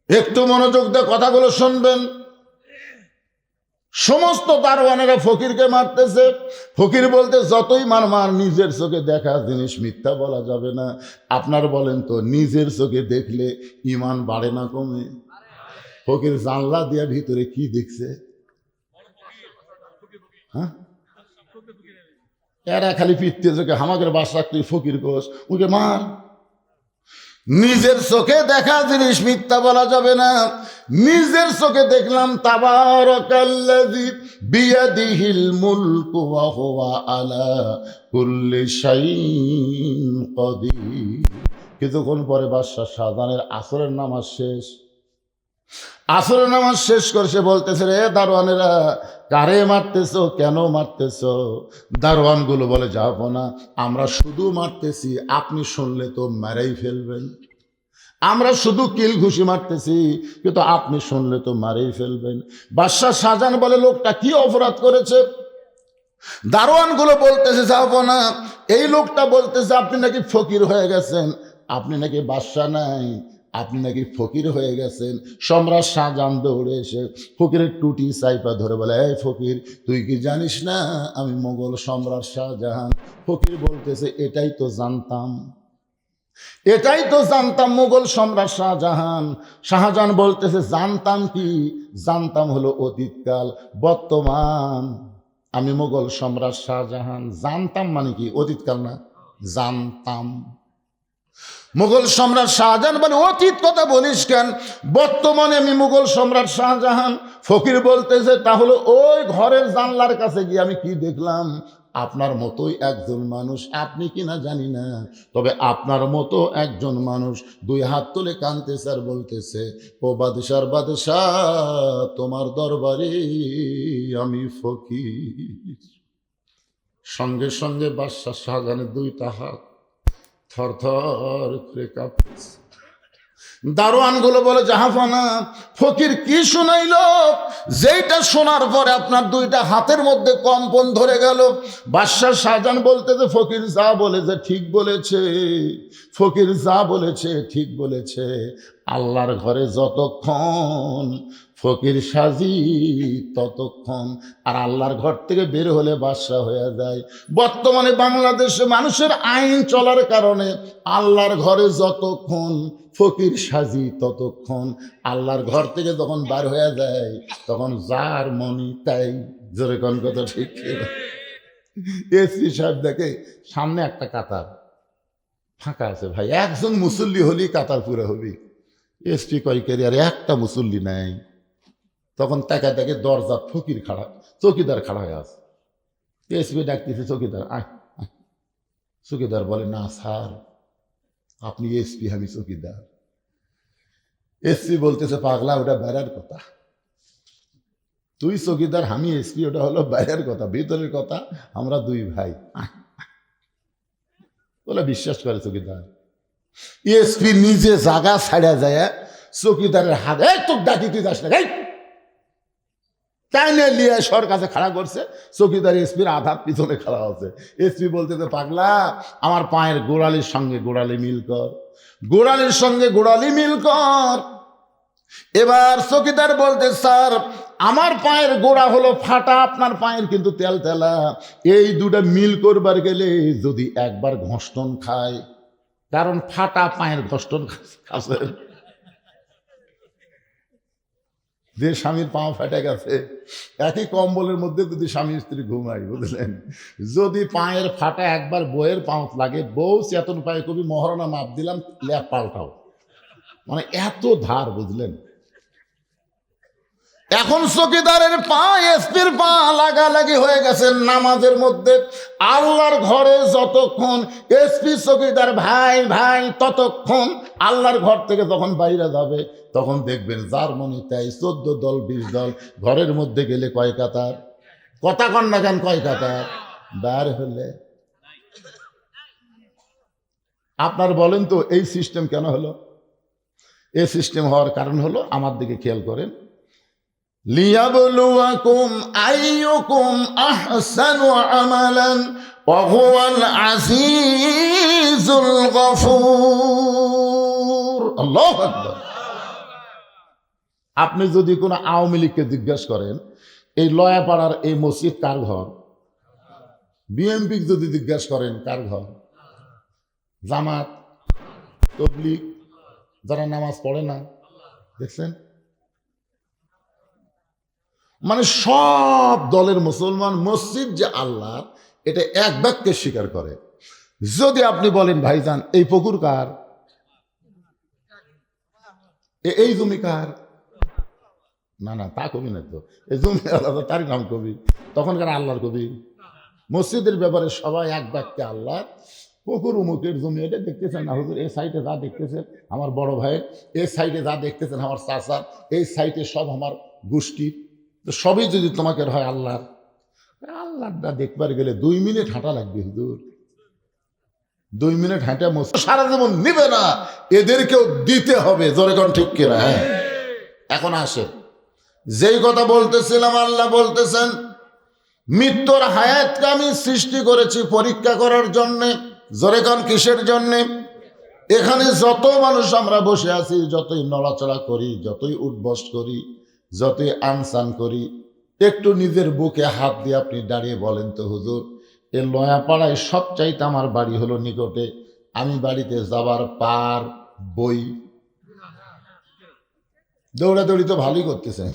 একটু মনোযোগ দিয়ে কথাগুলো শুনবেন। সমস্ত দারোয়ানেরা ফকিরকে মারতেছে। ফকির বলতে, যতই মার মার, নিজের চোখে দেখা জিনিস মিথ্যা বলা যাবে না। আপনার বলেন তো, নিজের চোখে দেখলে ইমান বাড়ে না কমে? ফকির জানলা দিয়ে ভিতরে কি দেখছে? হ্যাঁ, এরা খালি পিটতে চোখে হামাকের বাসা, তুই ফকির কোষ, ওকে মার। নিজের চোখে দেখা জিনিস মিথ্যা বলা যাবে না। নিজের চোখে দেখলাম, তাবারাকাল্লাযী বিয়াদিহিল মুলকু ওয়া হুয়া আলা কুল্লি শাইইন কাদির। কিছুক্ষণ পরে বাদশা শাহজাহানের আসরের নামাজ শেষ। আসরের নামাজ শেষ করে সে বলতেছে, রে দারোয়ানেরা, কারে মারতেছো, কেন মারতেছো? দারোয়ানগুলো বলে, যাবো না, আমরা শুধু মারতেছি, আপনি শুনলে তো মেরেই ফেলবেন। আমরা শুধু কিল ঘুষি মারতেছি, কিন্তু আপনি শুনলে তো মারেই ফেলবেন। বাদশা শাহজাহান বলে, লোকটা কি অপরাধ করেছে? দারোয়ানগুলো বলতেছে, যাবো না। এই লোকটা বলতেছে, আপনি নাকি ফকির হয়ে গেছেন, আপনি নাকি বাদশা নাই, আপনি নাকি ফকির হয়ে গেছেন। সম্রাট শাহজাহান দৌড়ে এসে ফকিরের টুটি চাইপা ধরে বলে, এই ফকির, তুই কি জানিস না আমি মোগল সম্রাট শাহজাহান? ফকির বলতেছে, এটাই তো জানতাম, এটাই তো জানতাম, মোগল সম্রাট শাহজাহান। শাহজাহান বলতেছে, জানতাম কি? জানতাম হলো অতীতকাল, বর্তমান আমি মোগল সম্রাট শাহজাহান। জানতাম মানে কি? অতীতকাল না, জানতাম। মুঘল সম্রাট শাহজাহান বলে, অতীত কথা বলিস কেন? বর্তমানে আমি মুঘল সম্রাট শাহজাহান। ফকির বলতেছে, তাহলে ওই ঘরের জানলার কাছে গিয়ে আমি কি দেখলাম? আপনার মতোই একজন মানুষ, আপনি কিনা জানি না, তবে আপনার মতো একজন মানুষ 2 হাত তুলে কাঁদতেছে আর বলতেছে, ও বাদশার বাদশাহ, তোমার দরবারে আমি ফকির। সঙ্গে সঙ্গে বাদশা শাহজাহানের 2টা হাত থরথর করে কাঁপতেছে। দারোয়ানগুলো বলে, জাহাফানা, ফকির কি শোনাইল? যেটা শোনার পরে আপনার 2টা হাতের মধ্যে কম্পন ধরে গেল। বাদশা শাহজাহান বলতেছে, ফকির যা বলেছে ঠিক বলেছে, ফকির যা বলেছে ঠিক বলেছে। আল্লাহর ঘরে যতক্ষণ ফকির সাজি ততক্ষণ। আর আল্লাহর ঘর থেকে বের হলে বাদশা হয়ে যায়। বর্তমানে বাংলাদেশে মানুষের আইন চলার কারণে আল্লাহর ঘরে যতক্ষণ ফকির সাজি ততক্ষণ, আল্লাহর ঘর থেকে যখন বার হয়ে যায় তখন যার মনি তাই। জোরে কোন কথা ঠিক? এসপি সাহেব দেখে সামনে একটা কাতার ফাঁকা আছে, ভাই একজন মুসল্লি হলি কাতার পুরো হবি। এসপি কয়েকের আর একটা মুসল্লি নাই। তখন তাকা দেখে দরজা ফকির খাড়া, চৌকিদার খাড়া হয়ে আছে। এসপি ডাকতেছে, চৌকিদার আয়। চৌকিদার বলে, না স্যার আপনি এসপি, আমি চৌকিদার। এসপি বলতেছে, পাগলা ওটা বাইরের কথা, তুই চৌকিদার আমি এসপি, ওটা হলো বাইরের কথা, ভিতরের কথা, আমরা দুই ভাই। বলে বিশ্বাস করে চৌকিদার। এসপি নিজে জায়গা ছাড়া যায় চৌকিদারের হাত, এই তোর ডাকি তুই যাস না, তাই না লিয়া সর কাছে খাড়া করছে। চৌকিদার এসপির আধার পিছনে খাড়া হচ্ছে। এসপি বলতেছে, পাগলা আমার পায়ের গোড়ালির সঙ্গে গোড়ালি মিল কর, গোড়ালির সঙ্গে গোড়ালি মিল কর। এবার চৌকিদার বলতে, স্যার আমার পায়ের গোড়া হলো ফাটা, আপনার পায়ের কিন্তু তেল তেলা, এই দুটা মিল করবার গেলে যদি একবার ঘষ্টন খায়, কারণ ফাটা পায়ের ঘষ্টন খাচ্ছে। যে স্বামীর পা ফেটে গেছে, একই কম্বলের মধ্যে যদি স্বামী স্ত্রী ঘুমাই, বুঝলেন, যদি পায়ের ফাটা একবার বইয়ের পাঁচ লাগে, বউ চেতন পায়ে কবি মহারণা মাপ দিলাম ল্যাপ পাল্টাও, মানে এত ধার, বুঝলেন। এখন চৌকিদারের পা এসপির পা লাগালাগি হয়ে গেছে নামাজের মধ্যে। আল্লাহর ঘরে যতক্ষণ এসপি চৌকিদার ভাই ভাই ততক্ষণ আল্লাহর ঘর থেকে যখন বাইরে যাবে তখন দেখবেন যার মনে তাই 14 দল 20 দল, ঘরের মধ্যে গেলে কয় কাতার, কথা কন না কেন, কয় কাতার বার হলে। আপনার বলেন তো এই সিস্টেম কেন হলো? এই সিস্টেম হওয়ার কারণ হলো, আমার দিকে খেয়াল করেন, লিয়াবলুয়াকুম আইয়ুকুম আহসানু আমালান ওয়া হুয়াল আজিজুল গফুর। আল্লাহু আকবার। আপনি যদি কোনো আওয়ামী লীগকে জিজ্ঞাসা করেন এই লয়াপাড়ার এই মসজিদ কার ঘর, বিএনপি যদি জিজ্ঞাসা করেন কার ঘর, জামাত, তবলিগ, যারা নামাজ পড়ে না, দেখছেন, মানে সব দলের মুসলমান মসজিদ যে আল্লাহ, এটা এক বাক্যে স্বীকার করে। যদি আপনি বলেন ভাইজান এই পুকুর কার, এই জমি কার, না না তা কবি না তো, এই জমি আলাদা, তার নাম কবি, তখনকার আল্লাহর কবি। মসজিদের ব্যাপারে সবাই এক বাক্যে আল্লাহ। পুকুর উমুকের জমি, এটা দেখতেছেন না হুজুর, এই সাইডে যা দেখতেছেন আমার বড় ভাইয়ের, এই সাইডে যা দেখতেছেন আমার চাচা, এই সাইডে সব আমার গোষ্ঠী, তো সবই যদি তোমাকে হয় আল্লাহর, আল্লাহটা দেখবার গেলে 2 মিনিট হাঁটা লাগবে হুজুর, 2 মিনিট হাঁটা মসজিদ সারা জীবন নিবে না, এদেরকেও দিতে হবে। জোরে কোন ঠিক কিনা? হ্যাঁ। এখন আসে যেই কথা বলতেছিলাম, আল্লাহ বলতেছেন মৃত্যুর হায়াতকে আমি সৃষ্টি করেছি পরীক্ষা করার জন্যে। জোরে কোন কিসের জন্যে? এখানে যত মানুষ আমরা বসে আছি, যতই নড়াচড়া করি, যতই উঠবস করি, যতই আনসান করি, একটু নিজের বুকে হাত দিয়ে আপনি দাঁড়িয়ে বলেন তো হুজুর, এ লয়াপাড়ায় সবচাইতে আমার বাড়ি হলো নিকটে, আমি বাড়িতে যাবার পার বই। দৌড়াদৌড়ি তো ভালোই করতেছেন।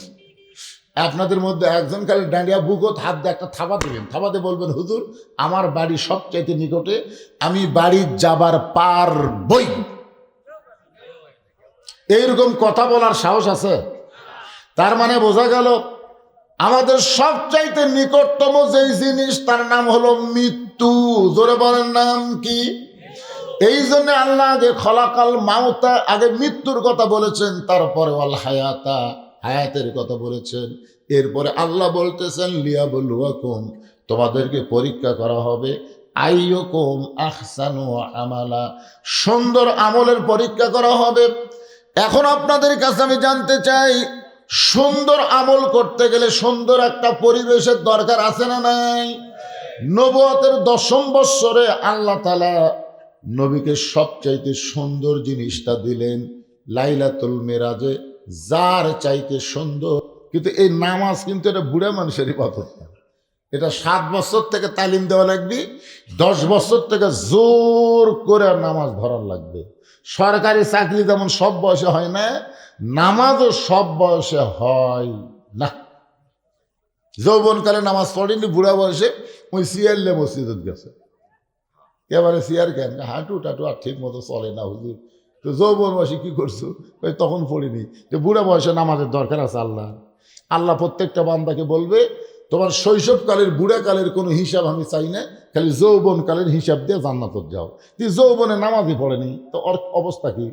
আপনাদের মধ্যে একজন খালি ডাঁডিয়া বুকত হাত দিয়ে একটা থাবা দেবেন, থাবাতে বলবেন হুজুর আমার বাড়ি সবচাইতে নিকটে, আমি বাড়ি যাবার পার বই। এইরকম কথা বলার সাহস আছে? তার মানে বোঝা গেল আমাদের সবচাইতে নিকটতম যেই জিনিস তার নাম হলো মৃত্যু। জোরে বলেন নাম কি? এই জন্য আল্লাহ আগে খলাকাল মাউতা, আগে মৃত্যুর কথা বলেছেন, তারপরে ওয়াল হায়াতা, হায়াতের কথা বলেছেন। এরপরে আল্লাহ বলতেছেন লিয়াবলুয়াকুম, তোমাদেরকে পরীক্ষা করা হবে, আইয়ুকুম আহসানু আমালা, সুন্দর আমলের পরীক্ষা করা হবে। এখন আপনাদের কাছে আমি জানতে চাই, সুন্দর আমল করতে গেলে সুন্দর একটা পরিবেশের দরকার আছে না নাই? নবুয়তের 10ম বৎসরে আল্লাহ তাআলা নবীকে সবচাইতে সুন্দর জিনিসটা দিলেন লাইলাতুল মেরাজে, যার চাইতে সুন্দর। কিন্তু এই নামাজ কিন্তু এটা বুড়া মানুষের ইবাদত না। এটা 7 বছর থেকে তালিম দেওয়া লাগবে, 10 বছর থেকে জোর করে নামাজ ধরার লাগবে। সরকারি চাকরি যেমন সব বয়সে হয় না, নামাজও সব বয়সে হয় না। যৌবনকালে নামাজ পড়েনি, বুড়া বয়সে ওই সিয়ারলে মসজিদে গেছে, এবারে সিয়ার কেন, হাঁটু টাটু আর ঠিক মতো চলে না হুজুর। তো যৌবন বয়সে কি করছো, ওই তখন পড়িনি। তো বুড়া বয়সে নামাজের দরকার আছে। আল্লাহ প্রত্যেকটা বান্দাকে বলবে, তোমার শৈশবকালের বুড়াকালের কোনো হিসাব আমি চাই না, খালি যৌবনকালের হিসাব দিয়ে জান্নাতত যাও। তুই যৌবনে নামাজই পড়েনি, তো ওর অবস্থা কি?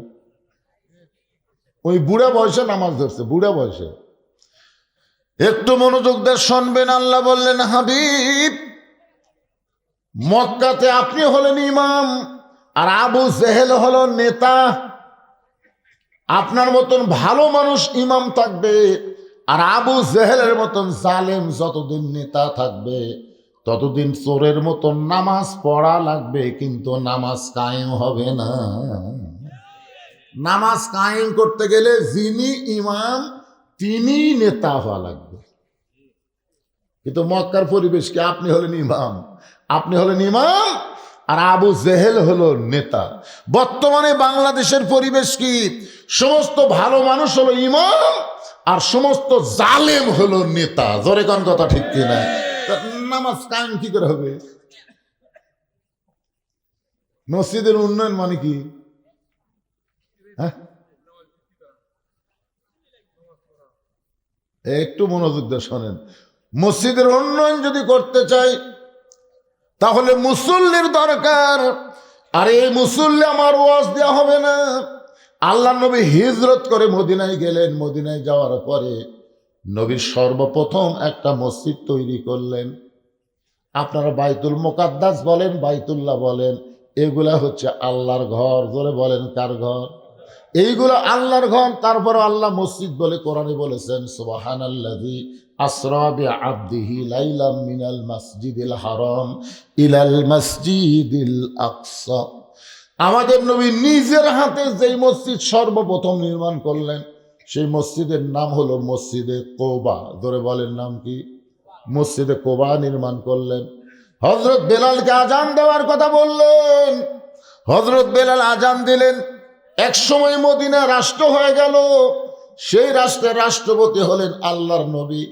ওই বুড়া বয়সে নামাজ ধরছে, বুড়া বয়সে। একটু মনোযোগ দিয়ে শুনবেন। আল্লাহ বললেন, হাবিব, মক্কাতে আপনি হলেন ইমাম, আর আবু জেহেল হলো নেতা। আপনার মতন ভালো মানুষ ইমাম থাকবে, আর আবু জেহেলের মতন জালেম যতদিন নেতা থাকবে ততদিন চোরের মতন নামাজ পড়া লাগবে, কিন্তু নামাজ কায়েম হবে না। নামাজ কায়েম করতে গেলে যিনি ইমাম তিনি নেতা হওয়া লাগবে। কিন্তু মক্কার পরিবেশ কি? আপনি হলেন ইমাম, আর আবু জেহেল হলো নেতা। বর্তমানে বাংলাদেশের পরিবেশ কি? সমস্ত ভালো মানুষ হলো ইমাম, আর সমস্ত জালেম হলো নেতা। জোরে কোন কথা ঠিক কিনা? নামাজ কায়েম কি করে হবে? মসজিদের উন্নয়ন মানে কি? হ্যাঁ, একটু মনোযোগ দিয়ে শোনেন। মসজিদের উন্নয়ন যদি করতে চাই তাহলে মুসল্লির দরকার। আর এই মুসল্লি আমার ওয়াজ দেওয়া হবে না। আল্লাহ নবী হিজরত করে মদিনায় গেলেন। মদিনায় যাওয়ার পরে নবী সর্বপ্রথম একটা মসজিদ তৈরি করলেন। আপনারা বাইতুল মুকাদ্দাস বলেন, বাইতুল্লাহ বলেন, এগুলা হচ্ছে আল্লাহর ঘর। জোরে বলেন, কার ঘর? এইগুলো আল্লাহর ঘর। তারপর আল্লাহ মসজিদ বলে কোরআনে বলেছেন, সুবহানাল্লাযী আসরা বিআবদিহি লাইলাম মিনাল মাসজিদিল হারাম ইলাল মাসজিদিল আকসা। আমাদের নবী নিজের হাতে যেই মসজিদ সর্বপ্রথম নির্মাণ করলেন, সেই মসজিদের নাম হলো মসজিদে কোবা। ধরে বলেন, নাম কি? মসজিদে কোবা নির্মাণ করলেন। হযরত বেলালকে আজান দেওয়ার কথা বললেন। হযরত বেলাল আজান দিলেন। এক সময় মদিনা রাষ্ট্র হয়ে গেল। সেই রাষ্ট্রের রাষ্ট্রপতি হলেন আল্লাহর নবী।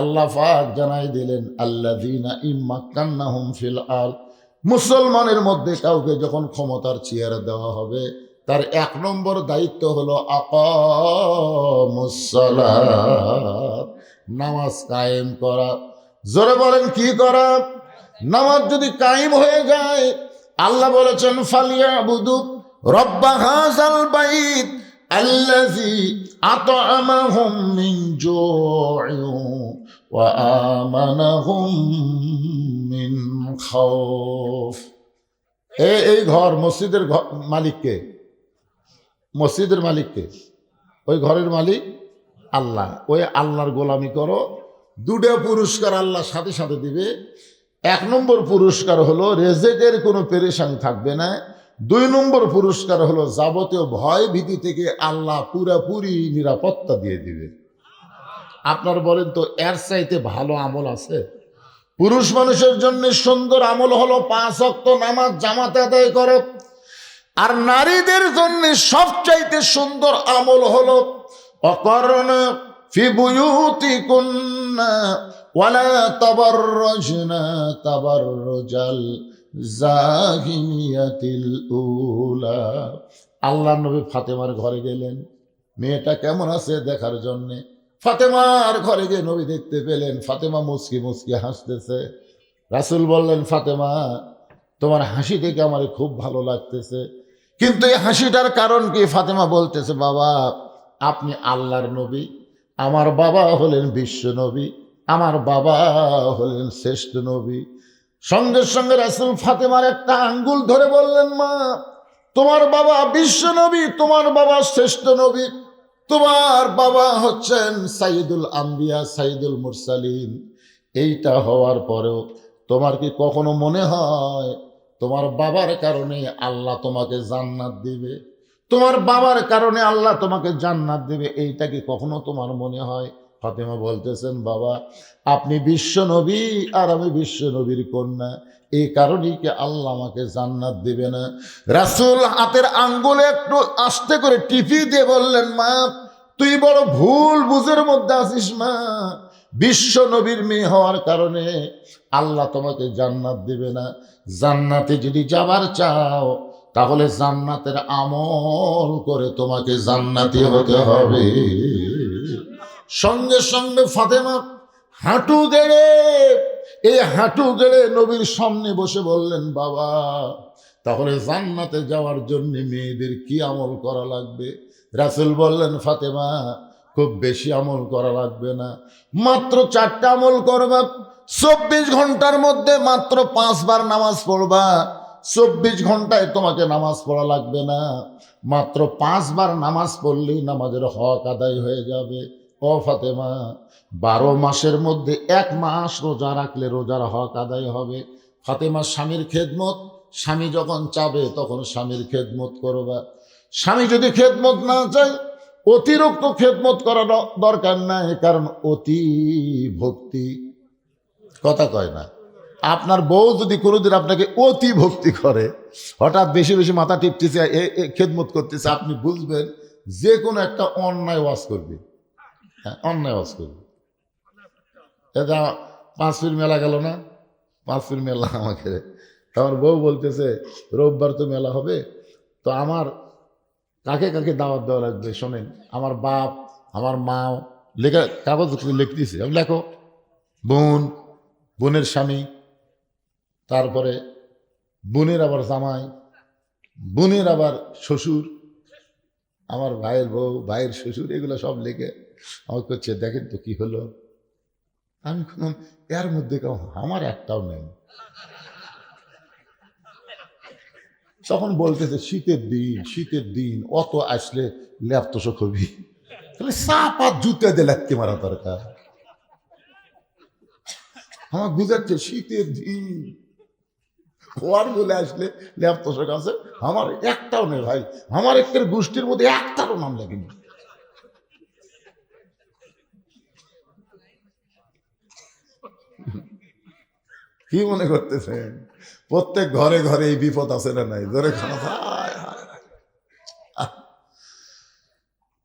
আল্লাহ পাক জানাই দিলেন, আল্লাযীনা ইম্মাক্কান্নাহুম ফিল আরদ। মুসলমানের মধ্যে কাউকে যখন ক্ষমতার চেয়ার দেওয়া হবে, তার 1 নম্বর দায়িত্ব হলো আকামুস সালাত, নামাজ কায়েম করা। জোরে বলেন, কি করা? নামাজ যদি কায়েম হয়ে যায়, আল্লাহ বলেছেন, ফালিয়াবুদু রব্বা হাযাল বাইত আল্লাযী আত'আমাহুম মিন জু'ইন ওয়া আমানাহুম মিন খাউফ। এই ঘর, মসজিদের মালিককে, মসজিদের মালিককে, ওই ঘরের মালিক আল্লাহ। ওই আল্লাহর গোলামি করো। 2টা পুরস্কার আল্লাহ সাথে সাথে দিবে। 1 নম্বর পুরস্কার হলো রেজেকের কোনো পেরেশানি থাকবে না। 2 নম্বর পুরস্কার হলো যাবতীয় ভয় ভীতি থেকে আল্লাহ পুরাপুরি নিরাপত্তা দিয়ে দিবে। আপনার বলেন তো, এর চাইতে ভালো আমল আছে? পুরুষ মানুষের জন্য সুন্দর আমল হলো 5 ওয়াক্ত নামাজ জামাতে আদায় করো। আর নারীদের জন্য সবচাইতে সুন্দর আমল হলো অকরনা ফি বুয়ুতিকুন্না ওয়ালা তাবাররাজনা তাবাররুজাল জাহিলিয়াতিল উলা। আল্লাহর নবী ফাতেমার ঘরে গেলেন, মেয়েটা কেমন আছে দেখার জন্যে। ফাতেমার ঘরে গিয়ে নবী দেখতে পেলেন ফাতেমা মুচকি মুচকি হাসতেছে। রাসূল বললেন, ফাতেমা, তোমার হাসি দেখে আমার খুব ভালো লাগতেছে, কিন্তু এই হাসিটার কারণ কি? ফাতেমা বলতেছে, বাবা, আপনি আল্লাহর নবী, আমার বাবা হলেন বিশ্ব নবী, আমার বাবা হলেন শ্রেষ্ঠ নবী। সঙ্গে সঙ্গে রাসূল ফাতেমার একটা আঙ্গুল ধরে বললেন, মা, তোমার বাবা বিশ্ব নবী, তোমার বাবা শ্রেষ্ঠ নবী, তোমার বাবা হচ্ছেন সাইয়্যিদুল আম্বিয়া, সাইয়্যিদুল মুরসালিন। এইটা হওয়ার পরেও তোমার কি কখনো মনে হয় তোমার বাবার কারণে আল্লাহ তোমাকে জান্নাত দিবে? তোমার বাবার কারণে আল্লাহ তোমাকে জান্নাত দেবে, এইটা কি কখনো তোমার মনে হয়? ফাতেমা বলতেছেন, বাবা আপনি বিশ্ব নবী আর আমি বিশ্ব নবীর কন্যা, এই কারণেই কি আল্লাহ আমাকে জান্নাত দিবে না? রাসূল হাতের আঙ্গুলে একটু আস্তে করে টিপি দিয়ে বললেন, মা তুই বড় ভুল বুঝের মধ্যে আছিস মা। বিশ্ব নবীর মেয়ে হওয়ার কারণে আল্লাহ তোমাকে জান্নাত দিবে না। জান্নাতে যদি যাবার চাও তাহলে জান্নাতের আমল করে তোমাকে জান্নাতি হতে হবে। সঙ্গে সঙ্গে ফাতেমা হাঁটু গেড়ে, এই হাঁটু গেড়ে নবীর সামনে বসে বললেন, বাবা তাহলে জান্নাতে যাওয়ার জন্য মেয়েদের কি আমল করা লাগবে? রাসূল বললেন, ফাতেমা খুব বেশি আমল করা লাগবে না, মাত্র 4টা আমল করবা। 24 ঘন্টার মধ্যে মাত্র 5 বার নামাজ পড়বা। 24 ঘন্টায় তোমাকে নামাজ পড়া লাগবে না, মাত্র 5 বার নামাজ পড়লেই নামাজের হক আদায় হয়ে যাবে। ও ফাতেমা 12 মাসের মধ্যে 1 মাস রোজা রাখলে রোজার হক আদায় হবে। ফাতেমা স্বামীর খেদমত, স্বামী যখন চাবে তখন স্বামীর খেদমত করবা। স্বামী যদি খেদমত না চায় অতিরিক্ত খেদমত করা দরকার নাই, কারণ অতি ভক্তি কথা কয় না। আপনার বউ যদি কোনোদিন আপনাকে অতি ভক্তি করে, হঠাৎ বেশি বেশি মাথা টিপতেছে, খেদমত করতেছে, আপনি বুঝবেন যে কোনো একটা অন্যায় ওয়াজ করবে। হ্যাঁ, অন্যায় ওয়াজ করবে। এটা 5 পীর মেলা গেল না, 5 পীর মেলা আমাকে, আমার বউ বলতেছে রোববার তো মেলা হবে, তো আমার কাকে কাকে দাওয়াত দেওয়া লাগবে শোনেন। আমার বাপ, আমার মাও লেখা কাগজ লিখতেছে, আমি লেখো, বোন, বোনের স্বামী, তারপরে বোনের আবার জামাই, বোনের আবার শ্বশুর, আমার ভাইয়ের বউ, ভাইয়ের শ্বশুর, এগুলো সব লিখে আমার করছে, দেখেন তো কি হলো। আমি বললাম এর মধ্যে কেউ আমার একটাও নেই। তখন বলতেছে শীতের দিন অত আসলে ল্যাপতোষ কবি, তাহলে চাপা জুতে দিয়ে লাগতে মারা দরকার। আমার বুঝাচ্ছে শীতের দিন খোয়ার বলে আসলে ল্যাপতোষক আছে, আমার একটাও নেই ভাই, আমার একটার গোষ্ঠীর মধ্যে একটারও নাম লাগেনি। কি মনে করতেছেন প্রত্যেক ঘরে ঘরে এই বিপদ আছে না নাই? ধরে খানা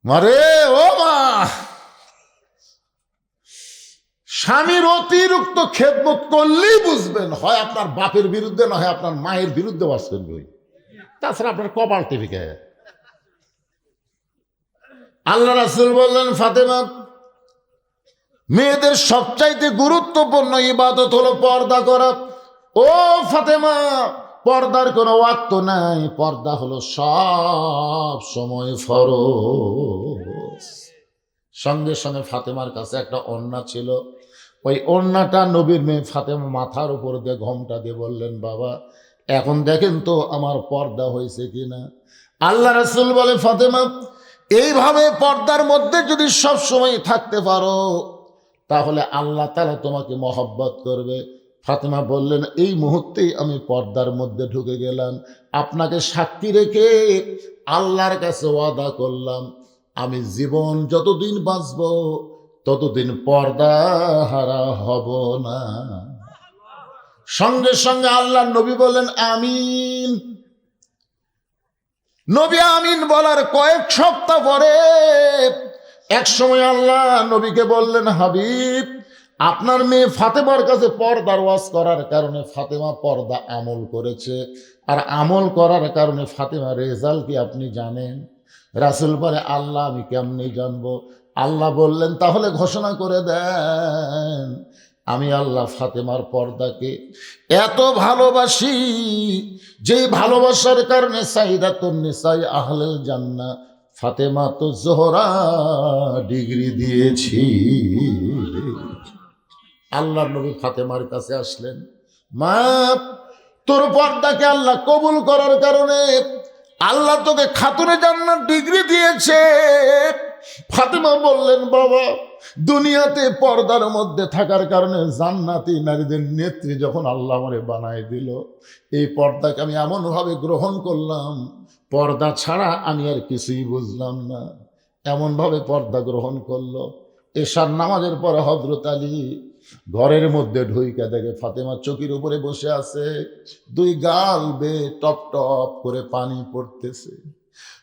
মারে ও মা, স্বামীর অতিরিক্ত খেদমত করলেই বুঝবেন হয় আপনার বাপের বিরুদ্ধে, না হয় আপনার মায়ের বিরুদ্ধে বাস করবে, তাছাড়া আপনার কপাল টিভিকে। আল্লাহ রাসূল বললেন, ফাতেমা মেয়েদের সবচাইতে গুরুত্বপূর্ণ ইবাদত হলো পর্দা করা। ও ফাতেমা পর্দার কোনো ওয়াক্ত নাই, পর্দা হলো সব সময় ফরজ। সঙ্গে সঙ্গে ফাতেমার কাছে একটা ওড়না ছিল, ওই ওড়নাটা নবীর মেয়ে ফাতেমা মাথার উপর দিয়ে ঘোমটা দিয়ে বললেন, বাবা এখন দেখেন তো আমার পর্দা হয়েছে কিনা। আল্লাহ রাসূল বলে, ফাতেমা এইভাবে পর্দার মধ্যে যদি সব সময় থাকতে পারো তাহলে আল্লাহ তাআলা তোমাকে মহব্বত করবে। ফাতেমা বললেন, এই মুহূর্তেই আমি পর্দার মধ্যে ঢুকে গেলাম, আপনাকে সাক্ষী রেখে আল্লাহর কাছে ওয়াদা করলাম আমি জীবন যতদিন বাঁচব ততদিন পর্দা হারা হব না। সঙ্গে সঙ্গে আল্লাহ নবী বললেন, আমিন। নবী আমিন বলার কয়েক সপ্তাহ পরে এক সময় আল্লাহ নবীকে বললেন, হাবিব আপনার মেয়ে ফাতেমার কাছে পর্দার ওয়াজ করার কারণে ফাতেমা পর্দা আমল করেছে, আর আমল করার কারণে ফাতেমার রেজাল্ট কি আপনি জানেন? রাসূল বলে, আল্লাহ আমি কেমনি জানবো? আল্লাহ বললেন, তাহলে ঘোষণা করে দেন আমি আল্লাহ ফাতেমার পর্দাকে এত ভালোবাসি যেই ভালোবাসার কারণে সাইদাতুন নিসাই আহলেল জান্নাহ ফাতেমা তো জোহরা ডিগ্রি দিয়েছি। আল্লাহ নবী ফাতেমার কাছে আসলেন, মা তোর পর্দাকে আল্লাহ কবুল করার কারণে আল্লাহ তোকে খাতুনে জান্নাত ডিগ্রি দিয়েছে। ফাতেমা বললেন, বাবা দুনিয়াতে পর্দার মধ্যে থাকার কারণে জান্নাতি নারীদের নেত্রী যখন আল্লাহ আমারে বানায় দিল, এই পর্দাকে আমি এমনভাবে গ্রহণ করলাম, পর্দা ছাড়া আমি আর কিছুই বুঝলাম না। এমনভাবে পর্দা গ্রহণ করলো। এশার নামাজের পরে হযরত আলী ঘরের মধ্যে ঢুইকা দেখে ফাতেমা চৌকির উপরে বসে আছে, দুই গাল বেয়ে টপ টপ করে পানি পড়তেছে।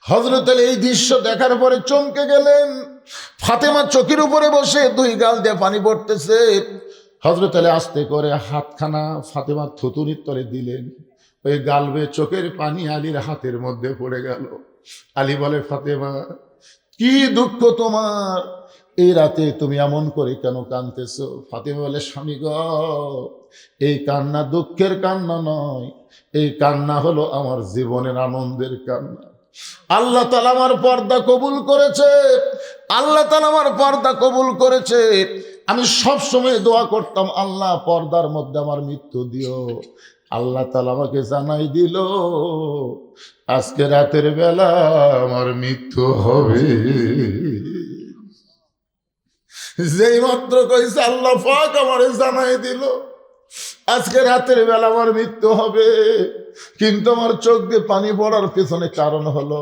হযরত আলী এই দৃশ্য দেখার পরে চমকে গেলেন। ফাতেমা চৌকির উপরে বসে দুই গাল দিয়ে পানি পড়তেছে। হযরত আলী আস্তে করে হাতখানা ফাতেমার থুতুনির তলে দিলেন। ওই গাল বেয়ে চোখের পানি আলীর হাতের মধ্যে পড়ে গেল। আলী বলে, ফাতেমা কি দুঃখ তোমার, এই রাতে তুমি এমন করে কেন কাঁদতেছো? ফাতেমা বলে, স্বামী গো, এই কান্না দুঃখের কান্না নয়, এই কান্না হলো আমার জীবনের আনন্দের কান্না। আল্লাহ তাআলা আমার পর্দা কবুল করেছে, আল্লাহ তাআলা আমার পর্দা কবুল করেছে। আমি সব সময় দোয়া করতাম, আল্লাহ পর্দার মধ্যে আমার মৃত্যু দিও। আল্লাহ তাআলা আমাকে জানাই দিল আজকে রাতের বেলা আমার মৃত্যু হবে। যেই মাত্র কইছে আল্লাহ পাক আমারে জানাই দিল আজকে রাতের বেলা আমার মৃত্যু হবে। কিন্তু আমার চোখ দিয়ে পানি পড়ার পেছনে কারণ হলো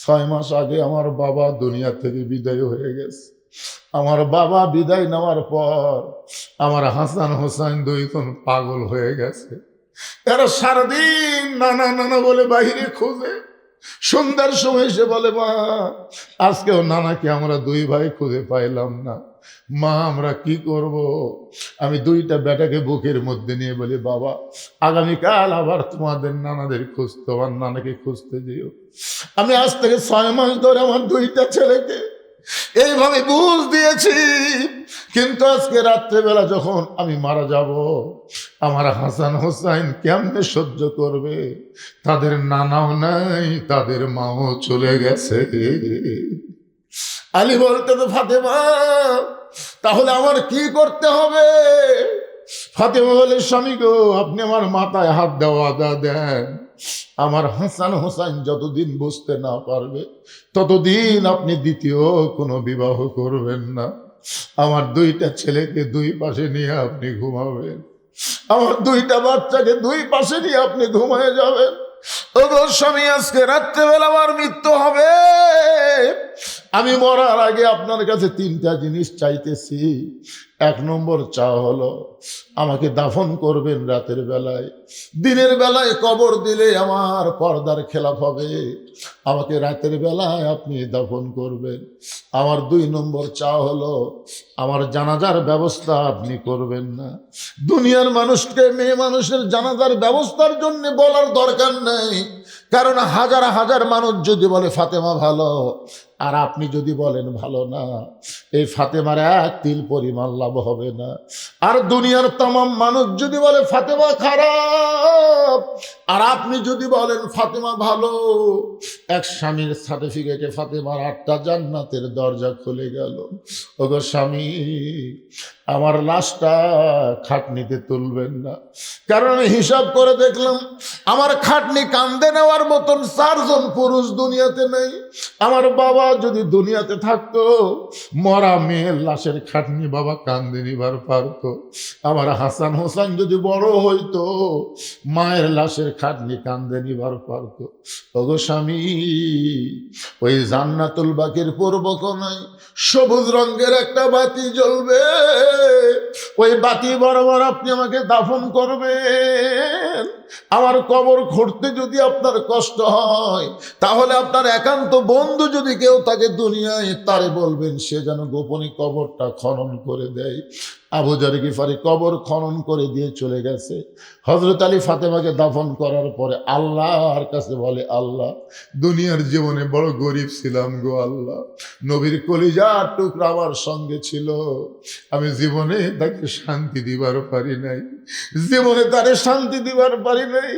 6 মাস আগে আমার বাবা দুনিয়া থেকে বিদায় হয়ে গেছে। আমার বাবা বিদায় নেওয়ার পর আমার হাসান হোসেন দুইজন পাগল হয়ে গেছে। এরা সারাদিন নানা নানা বলে বাহিরে খোঁজে। সন্ধ্যার সময় এসে বলে, মা আজকেও নানাকে আমরা দুই ভাই খুঁজে পাইলাম না, মা আমরা কি করব? আমি দুইটা বেটাকে বুকের মধ্যে নিয়ে বলি, বাবা আগামীকাল আবার তোমাদের নানাদের খুঁজতে, আমার নানাকে খুঁজতে যেও। আমি আজ থেকে 6 মাস ধরে আমার দুইটা ছেলেকে এইভাবে বুঝ দিয়েছি। কিন্তু আজকে রাত্রেবেলা যখন আমি মারা যাব, আমার হাসান হোসেন কেমনে সহ্য করবে? তাদের নানাও নাই, তাদের মাও চলে গেছে। আলী বলতে, তো ফাতেমা তাহলে আমার কি করতে হবে? ফাতেমা বলে, স্বামী গো, আপনি আমার মাথায় হাত দেওয়া আদা দেন। আমার হাসান হোসেন যতদিন বুঝতে না পারবে ততদিন আপনি দ্বিতীয় কোনো বিবাহ করবেন না। আমার দুইটা ছেলেকে দুই পাশে নিয়ে আপনি ঘুমাবেন, আমার দুইটা বাচ্চাকে দুই পাশে নিয়ে আপনি ঘুমায় যাবেন। ওগো স্বামী, আজকে রাত্রেবেলা আমার মৃত্যু হবে। আমি মরার আগে আপনার কাছে 3টা জিনিস চাইতেছি। 1 নম্বর চাওয়া হলো আমাকে দাফন করবেন রাতের বেলায়। দিনের বেলায় কবর দিলে আমার পর্দার খেলাফ হবে, আমাকে রাতের বেলায় আপনি দাফন করবেন। আমার 2 নম্বর চাওয়া হলো আমার জানাজার ব্যবস্থা আপনি করবেন না। দুনিয়ার মানুষকে, মেয়ে মানুষের জানাজার ব্যবস্থার জন্য বলার দরকার নেই, কারণ হাজার হাজার মানুষ যদি বলে ফাতেমা ভালো, আর আপনি যদি বলেন ভালো না, এই ফাতেমার 1 তিল পরিমাণ লাভ হবে না। আর দুনিয়ার तमाम মানুষ যদি বলে ফাতেমা খারাপ, আর আপনি যদি বলেন ফাতেমা ভালো, এক স্বামীর সার্টিফিকেটে ফাতেমার 8টা জান্নাতের দরজা খুলে গেল। ওগো স্বামী, আমার লাশটা খাটনিতে তুলবেন না, কারণ আমি হিসাব করে দেখলাম আমার খাটনি কান্দে নেওয়ার মতন 4 জন পুরুষ দুনিয়াতে নেই। আমার বাবা যদি দুনিয়াতে থাকতো, মরা মেয়ের লাশের খাটনি বাবা কান্দে নিবার পারতো। আমার হাসান হোসেন যদি বড় হইতো, মায়ের লাশের খাটনি কান্দে নিবার পারতো। ওগো স্বামী, ওই জান্নাতুল বাকির পূর্ব কোণায় সবুজ রঙের একটা বাতি জ্বলবে, ওই বাতি বরাবর আপনি আমাকে দাফন করবেন। আমার কবর খুঁড়তে যদি আপনার কষ্ট হয়, তাহলে আপনার একান্ত বন্ধু যদি কেউ থাকে দুনিয়ায়, তারে বলবেন সে যেন গোপনে কবরটা খনন করে দেয়। আবু যর গিফারি কবর খনন করে দিয়ে চলে গেছে। হযরত আলী ফাতেমাকে দাফন করার পরে আল্লাহর কাছে বলে, আল্লাহ দুনিয়ার জীবনে বড় গরিব ছিলাম গো আল্লাহ, নবীর কলিজার টুকরা আমার সঙ্গে ছিল, আমি জীবনে তাকে শান্তি দিবার পারি নাই, জীবনে তারে শান্তি দিবার পারি নাই।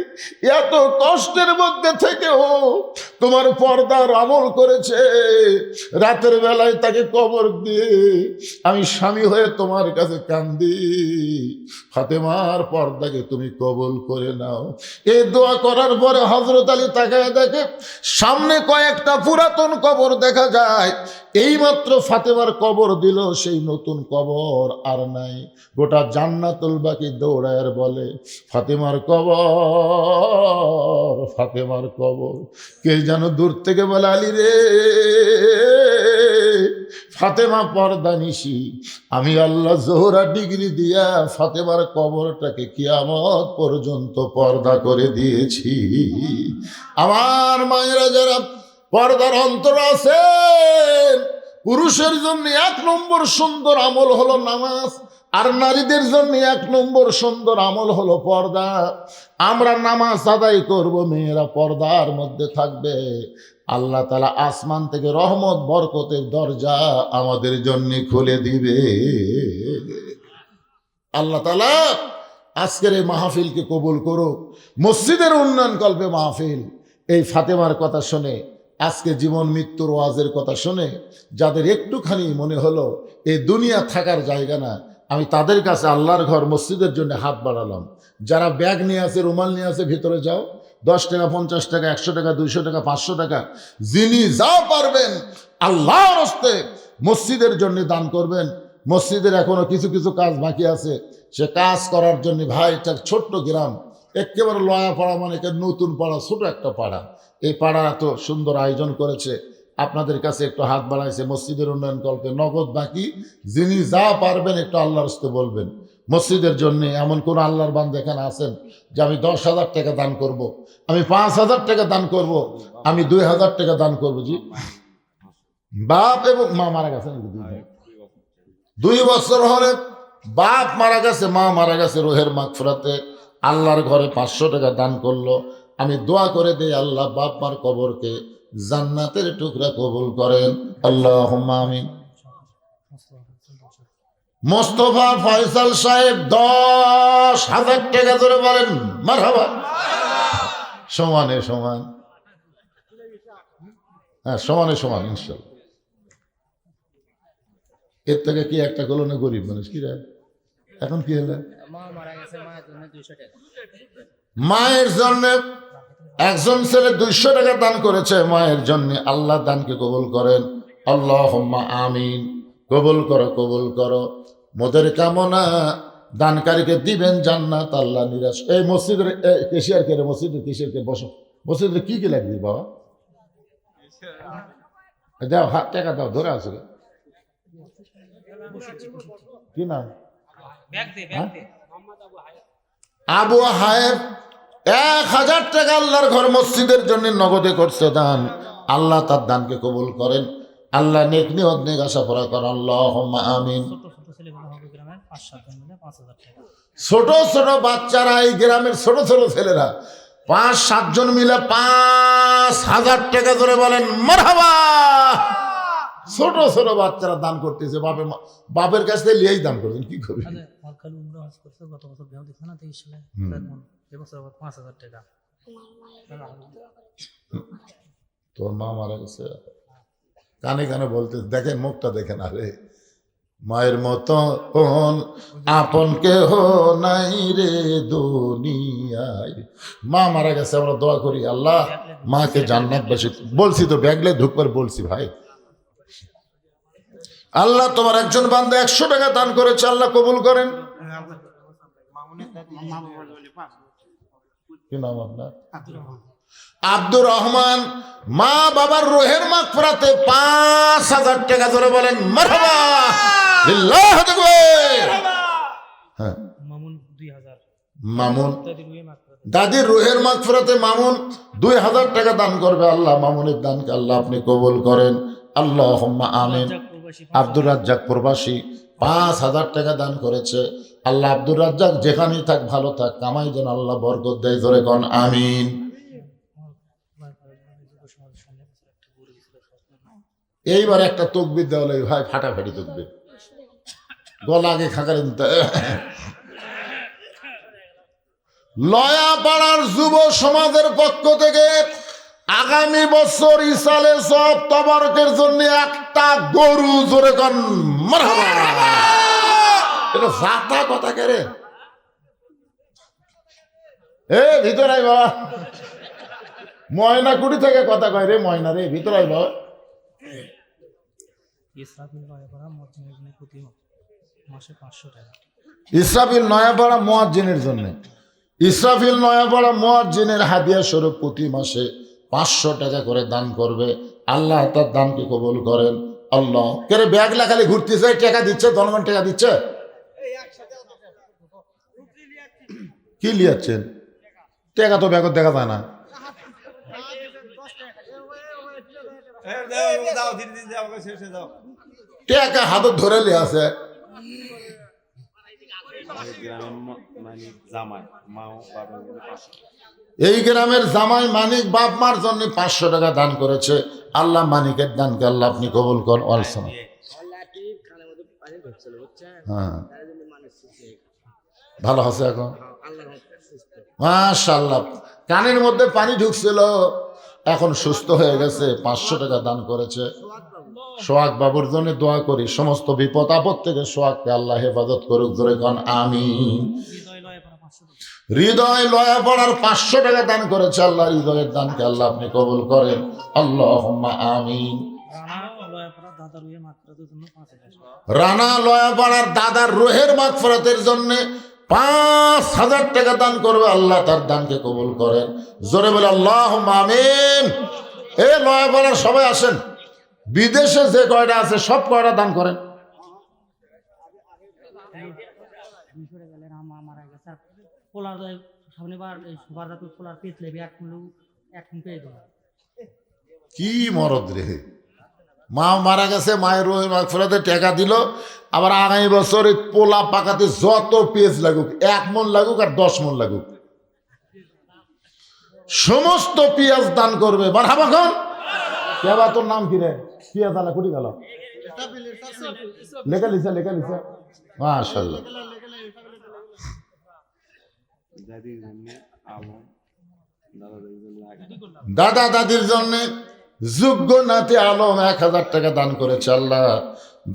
এত কষ্টের মধ্যে থেকেও তোমার পর্দার আমল করেছে, রাতের বেলায় তাকে কবর দিয়ে আমি স্বামী হয়ে তোমার কাছে কান্দি, ফাতেমার পর্দাকে তুমি কবুল করে নাও। এই দোয়া করার পরে হযরত আলী তাকায় দেখে সামনে কয়েকটা পুরাতন কবর দেখা যায়। এইমাত্র ফাতেমার কবর দিল, সেই নতুন কবর আর নাই। গোটা জান্নাতুল বাকি দৌড়ায় বলে ফাতেমার কবর, ফাতেমার কবর। কে যেন দূর থেকে বলে আলী রে, ফাতেমা পর্দা নিশি, আমি আল্লাহ জোহরা ডিগ্রি দিয়া ফাতেমার কবরটাকে কিয়ামত পর্যন্ত পর্দা করে দিয়েছি। আমার মায়েরা যারা পর্দার অন্তর আছেন, পুরুষের জন্য 1 নম্বর সুন্দর আমল হলো নামাজ, আর নারীদের জন্য 1 নম্বর সুন্দর আমল হলো পর্দা। আমরা নামাজ আদায় করব, মেয়েরা পর্দার মধ্যে থাকবে, আল্লাহ তাআলা আসমান থেকে রহমত বরকতের দরজা আমাদের জন্য খুলে দিবে। আল্লাহ তাআলা আজকের এই মাহফিলকে কবুল করুক। মসজিদের উন্নয়ন কল্পে মাহফিল। এই ফাতেমার কথা শুনে, আজকে জীবন মৃত্যুর ওয়াজের কথা শুনে যাদের একটুখানি মনে হলো এই দুনিয়া থাকার জায়গা না, আমি তাদের কাছে আল্লাহর ঘর মসজিদের জন্য হাত বাড়ালাম। যারা ব্যাগ নিয়ে আছে, রুমাল নিয়ে আছে, ভিতরে যাও। 10 টাকা, 50 টাকা, 100 টাকা, 200 টাকা, 500 টাকা, যিনি যা পারবেন আল্লাহর হস্তে মসজিদের জন্য দান করবেন। মসজিদের এখনো কিছু কিছু কাজ বাকি আছে, সে কাজ করার জন্য ভাই, একটা ছোট্ট গ্রাম, একেবারে লয়া পাড়া, মানে নতুন পাড়া, ছোট একটা পাড়া। এই পাড়া এত সুন্দর আয়োজন করেছে, আপনাদের কাছে একটু হাত বাড়াইছে মসজিদের উন্নয়ন কল্পে। নগদ বাকি, যিনি যা পারবেন একটু আল্লাহর হস্তে বলবেন মসজিদের জন্য। এমন কোন আল্লাহর বান্দা এখানে আছেন যে আমি 10,000 টাকা দান করব, আমি 5,000 টাকা দান করব, আমি 2,000 টাকা দান করব? জি, বাপ এবং মা মারা গেছেন, 2 বছর হলে বাপ মারা গেছে, মা মারা গেছে, রোহের মাগফিরাতে আল্লাহর ঘরে 500 টাকা দান করলো। আমি দোয়া করে দেই, আল্লাহ বাপ মার কবরকে জান্নাতের টুকরা কবুল করেন, আল্লাহুম্মা আমিন। মোস্তফা ফয়সাল সাহেব 10,000 টাকা ধরে বলেন মারহাবা। সমানে সমান, হ্যাঁ সমানে সমান ইনশাআল্লাহ। এর থেকে কি একটা করলো না গরিব মানুষ? কি রে এখন কি হলো? মায়ের জন্য একজন ছেলে 200 টাকা দান করেছে মায়ের জন্য। আল্লাহ দানকে কবুল করেন, আল্লাহুম্মা আমিন। কবুল করো, কবুল করো। মোদের কামনা দানকারীকে দিবেন জান্নাত, আল্লাহ নিরাশ। এই মসজিদের কেশিয়ার কে রে? মসজিদের কেশিয়ার কে? বসো। মসজিদের কি কি লাগবে বাবা? দাও, হাত টাকা দাও, ধরে আসো। কি নাম? আবু হায়েব 1,000 টাকা আল্লাহর ঘর মসজিদের জন্য নগদে করছে দান। আল্লাহ তার দানকে কবুল করেন, আল্লাহ নেক নিয়ত নেক আশা পূরা করেন, আল্লাহুম্মা আমিন। ছোট ছোট বাচ্চারা, এই গ্রামের ছোট ছোট ছেলেরা 5-7 জন মিলে 5,000 টাকা ধরে বলেন মারহাবা। ছোট ছোট বাচ্চারা দান করতেছে, বাপের কাছ থেকে লিয়েই দান করছেন। কি করবে? তোর মা মারা গেছে, কানে কানে বলতে, দেখেন মুখটা দেখেন। আরে মায়ের মতো আপন কেহ নাই রে দুনিয়ায়। মা মারা গেছে, আমরা দোয়া করি আল্লাহ মাকে জান্নাতবাসী। বলছি তো ব্যাগলে ঢুকবার বলছি ভাই। আল্লাহ তোমার একজন বান্দা 100 টাকা দান করেছে, আল্লাহ কবুল করেন। কি নাম আপনার? আব্দুর রহমান। মা বাবার রোহের মাগফিরাতে 5,000 টাকা ধরে বলেন মারহাবা। লিল্লাহ তাকবীর। হ্যাঁ, মামুন দাদির রোহের মাগফিরাতে মামুন 2,000 টাকা দান করবে। আল্লাহ মামুনের দানকে আল্লাহ আপনি কবুল করেন, আল্লাহুম্মা আমিন। আব্দুর রাজ্জাক প্রবাসী 5,000 টাকা দান করেছে। আল্লাহ আব্দুর রাজ্জাক যেখানেই থাক ভালো থাক, কামাই যেন আল্লাহ বরকত দেয়, ধরে কোন আমিন। এইবার একটা তকবির দেওয়া লাগে ভাই, ফাটাফাটি তকবির, গলা আগে খাকারেন। লয়াপাড়ার যুব সমাজের পক্ষ থেকে আগামী বছর ইসালে সব তবারকের জন্য একটা গরু, জোরে কোন মারহাবা। এগুলো জাতা কথা কেরে এ ভিতর আই বাবা ময়না কুড়ি থেকে কথা কয় রে ময়না রে ভিতর আই বাবা ইসরাফিল নয়াপাড়া মুয়াজ্জিনের জন্য ইসরাফিল নয়াপাড়া মুয়াজ্জিনের হাদিয়া স্বরূপ প্রতি মাসে 500 টাকা করে দান করবে আল্লাহ তার দানকে কবুল করেন আল্লাহ কেরে ব্যাগ লাখালি ঘুরতেছে টাকা দিচ্ছে জনগণ টাকা দিচ্ছে কি লিয়াচ্ছেন টাকা তো ব্যাগত দেখা যায় না টাকা হাতত ধরে লিয়ে আছে এই গ্রামের জামাই মানিক বাপ মার জন্য 500 টাকা দান করেছে আল্লাহ মানিকের দানকে আল্লাহ আপনি কবুল করেন হ্যাঁ ভালো আছে এখন মাশাআল্লাহ কানের মধ্যে পানি ঢুকছিল এখন সুস্থ হয়ে গেছে 500 টাকা দান করেছে সোহাগ বাবুর জন্য দোয়া করি সমস্ত বিপদ আপদ থেকে সোহাগকে আল্লাহ হেফাজত করুক জোরে কোন আমিন হৃদয় লয়া পড়ার 500 টাকা দান করেছে আল্লাহ হৃদয়ের দানকে আল্লাহ আপনি কবুল করেন আল্লাহুম্মা আমিন রানা লয়া পড়ার দাদার রুহের মাগফিরাতের জন্য 5000 টাকা দান করবে আল্লাহ তার দানকে কবুল করেন জোরে বলে আল্লাহুম্মা আমিন এ লয়া পড়ার সবাই আসেন বিদেশে যে কয়টা আছে সব কয়টা দান করেন কি মরদ রে মা মারা গেছে মায়ের রুহের মাগফিরাতে টাকা দিল আবার আগামী বছর এই পোলা পাকাতে যত পেজ লাগুক 1 মণ লাগুক আর 10 মণ লাগুক সমস্ত পেঁয়াজ দান করবে মারহাবা খান কেবা তোর নাম কি রে পেঁয়াজ আলা কুটি গেল লেখা লিখা মাশাআল্লাহ দাদা দাদির জন্য যোগ্য নাতি আলম 1000 টাকা দান করেছে আল্লাহ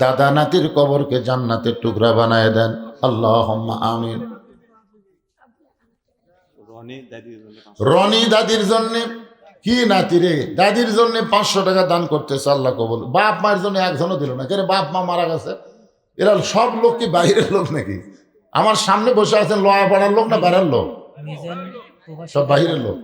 দাদা নাতির কবরকে জান্নাতের টুকরা বানায় দেন আল্লাহুম্মা আমিন রনি দাদির জন্য কি নাতি রে দাদির জন্য 500 টাকা দান করতেছে আল্লাহ কবুল বাপ মায়ের জন্য একজনও দিল না কেন বাপ মা মারা গেছে এরা সব লোক কি বাইরের লোক নাকি আমার সামনে বসে আছেন লয়া পাড়ার লোক না বাইরের লোক সব বাইরের লোক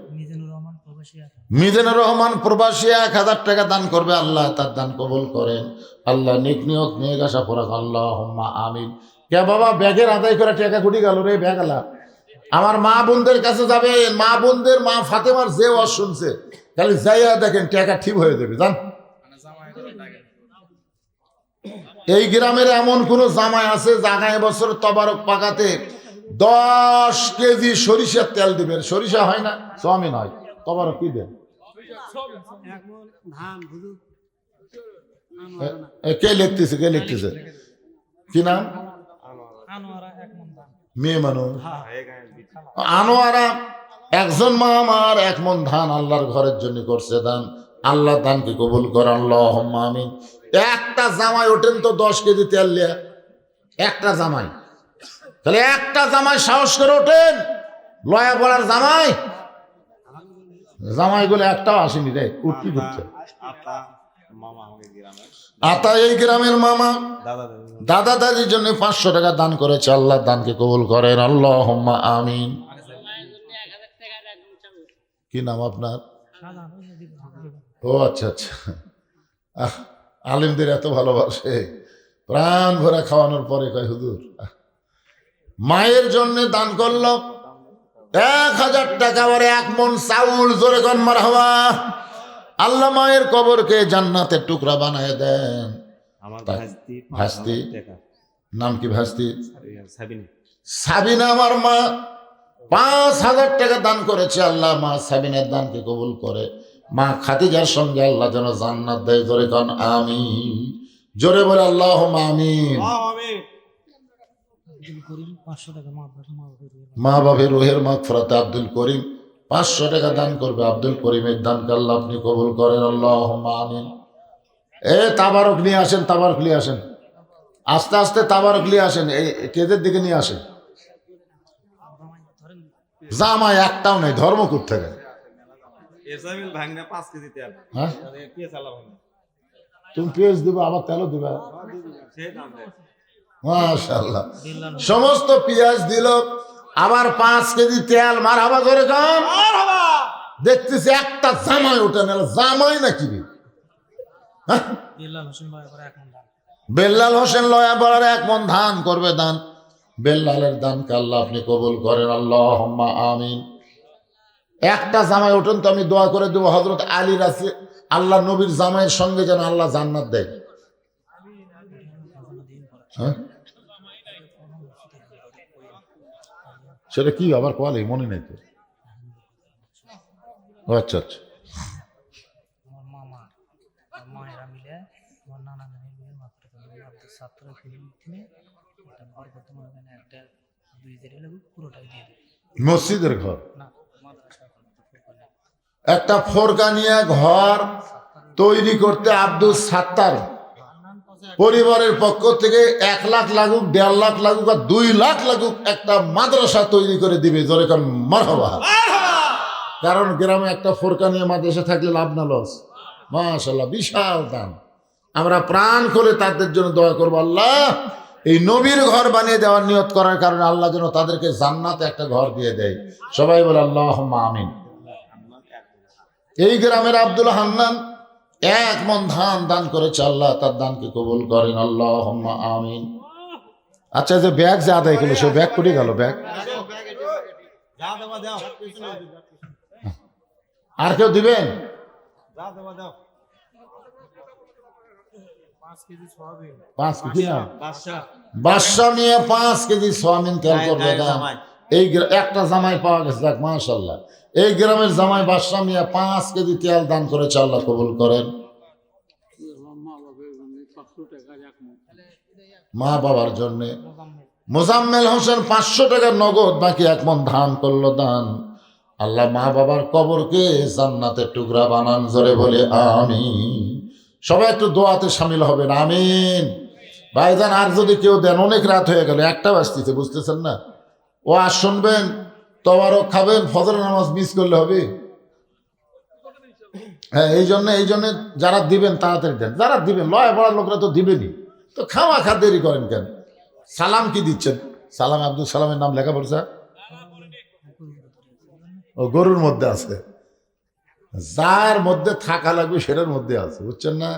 মিজানুর রহমান প্রবাসী 1000 টাকা দান করবে আল্লাহ তার দান কবুল করেন আল্লাহ নেক নিয়ত নিয়ে আসা পড়া আল্লাহুম্মা আমিন কে বাবা ব্যাগের আদায় করে টাকা কুটি গেল রে ব্যাগ আলা আমার মা বোনদের কাছে যাবে মা বোনদের মা ফাতেমার যে ওয়াজ শুনছে খালি যাইয়া দেখেন টাকা ঠিক হয়ে যাবে জান এই গ্রামের এমন কোন জামাই আছে আগামী বছর তবারক পাকাতে 10 কেজি সরিষার তেল দিবেন সরিষা হয় না চাউমিন হয় তবারক কি দেন কে লিখতেছে কি নাম মেয়ে মানুষ আনোয়ারা একজন মা আমার 1 মণ ধান আল্লাহর ঘরের জন্য করছে দান আল্লাহ দানকে কবুল করেন আল্লাহুম্মা আমিন একটা জামাই ওঠেন তো 10 কেজি তেল লিয়া একটা জামাই তাহলে একটা জামাই সাহস করে ওঠেন লয়া পড়ার জামাইগুলো একটাও আসেনি রে উঠতে করছে আতা এই গ্রামের মামা দাদা দাদির জন্য 500 টাকা দান করেছে আল্লাহ দানকে কবুল করেন আল্লাহুম্মা আমিন কি নাম আপনার ও আচ্ছা আলিমদের এত ভালোবাসে প্রাণ ভরা খাওয়ানোর পরে কয় হুজুর মায়ের জন্য দান করল 1000 টাকা আর 1 মণ চাউল জোরে কোন মারহাবা আল্লাহ মায়ের কবরকে জান্নাতের টুকরা বানায় দেন ভাস্তি নাম কি ভাস্তি সাবিনা আমার মা 5000 টাকা দান করেছে আল্লাহ মা সাবিনের দানকে কবুল করে মা খাদিজার সঙ্গে আল্লাহ যেন জান্নাত দেয় জোরে কোন আমিন জোরে বলে আল্লাহুম্মা আমিন মা বাবার রুহের মাগফিরাতে আব্দুল করিম 500 টাকা দান করবে আব্দুল করিমের দানকে আল্লাহ আপনি কবুল করেন আল্লাহুম্মা আমিন এ তাবারক নিয়ে আসেন আস্তে আস্তে তাবারক নিয়ে আসেন, এই কেদের দিকে নিয়ে আসেন। জামাই একটাও নেই, ধর্ম করতে গেলে। হ্যাঁ তুমি পেঁয়াজ দিবে, আবার তেলও দিবে। মাশাআল্লাহ, সমস্ত পেঁয়াজ দিল, আবার 5 কেজি তেল। মারহাবা করে কম। দেখতেছি একটা জামাই ওঠে না, জামাই নাকি রে? বেল্লাল হোসেন লয়া বলার 1 মণ ধান করবে দান। বেল্লালের দানকে আল্লাহ আপনি কবুল করেন, আল্লাহুম্মা আমিন। একটা জামাই ওঠেন তো আমি দোয়া করে দেবো, হযরত আলীর আছে, আল্লাহ নবীর জামাইয়ের সঙ্গে যেন আল্লাহ জান্নাত দেয়। হ্যাঁ সেটা কি আবার কলে মনে নেই তো। আচ্ছা আচ্ছা, মসজিদের ঘর, একটা ফোরকা নিয়ে ঘর তৈরি করতে আব্দুল সাত্তার পরিবারের পক্ষ থেকে 1 লাখ লাগুক, 1.5 লাখ লাগুক আর 2 লাখ লাগুক, একটা মাদ্রাসা তৈরি করে দিবে। জোরে কোন মারহাবা। কারণ গ্রামে একটা ফোরকা নিয়ে মাদ্রাসা থাকলে লাভ না লস। মাশাআল্লাহ, বিশাল দান। আমরা প্রাণ করে তাদের জন্য দোয়া করবো, আল্লাহ এই নবীর ঘর বানিয়ে দেওয়ার নিয়ত করার কারণে আল্লাহ যেন তাদেরকে জান্নাতে একটা ঘর দিয়ে দেয়। সবাই বলে আল্লাহুম্মা আমিন। এই গ্রামের আব্দুল হান্নান 1 মণ ধান দান করেছে, আল্লাহ তার দানকে কবুল করেন, আল্লাহুম্মা আমিন। আচ্ছা, যে ব্যাগ যে আদায় করলো সে ব্যাগ করে গেল, ব্যাগ আর কেউ দিবেন? 5 কেজি না বাদশা নিয়ে 5 কেজি সোয়াবিন তেল করবে দান। এই একটা জামাই পাওয়া গেছে, দেখ মাশাআল্লাহ। এই গ্রামের জামাই বাদশা মিয়া 5 কেজি তেল দান করেছে, আল্লাহ কবুল করেন। মা বাবার জন্য মোজাম্মেল হোসেন 500 টাকা নগদ, বাকি 1 মণ ধান করলো দান। আল্লাহ মা বাবার কবরকে জান্নাতের টুকরা বানান। জোরে বলে আমিন। সবাই একটু দোয়াতে শামিল হবেন, আমিন। ভাইজান আর যদি কেউ দেন, অনেক রাত হয়ে গেল, 1টা বাজতেছে, বুঝতেছেন না? ও আর শুনবেন, তবারক খাবেন, ফজর নামাজ মিস করলে হবে। হ্যাঁ, এই জন্য যারা দিবেন তাড়াতাড়ি দেন, যারা দিবেন লয় বড়ার লোকরা তো দিবেনই, তো খাওয়া খা দেরি করেন কেন? সালাম কি দিচ্ছেন? সালাম আব্দুল সালামের নাম লেখা পড়ছে, ও গরুর মধ্যে আছে, যার মধ্যে থাকা লাগবে সেটার মধ্যে আছে, বুঝছেন না?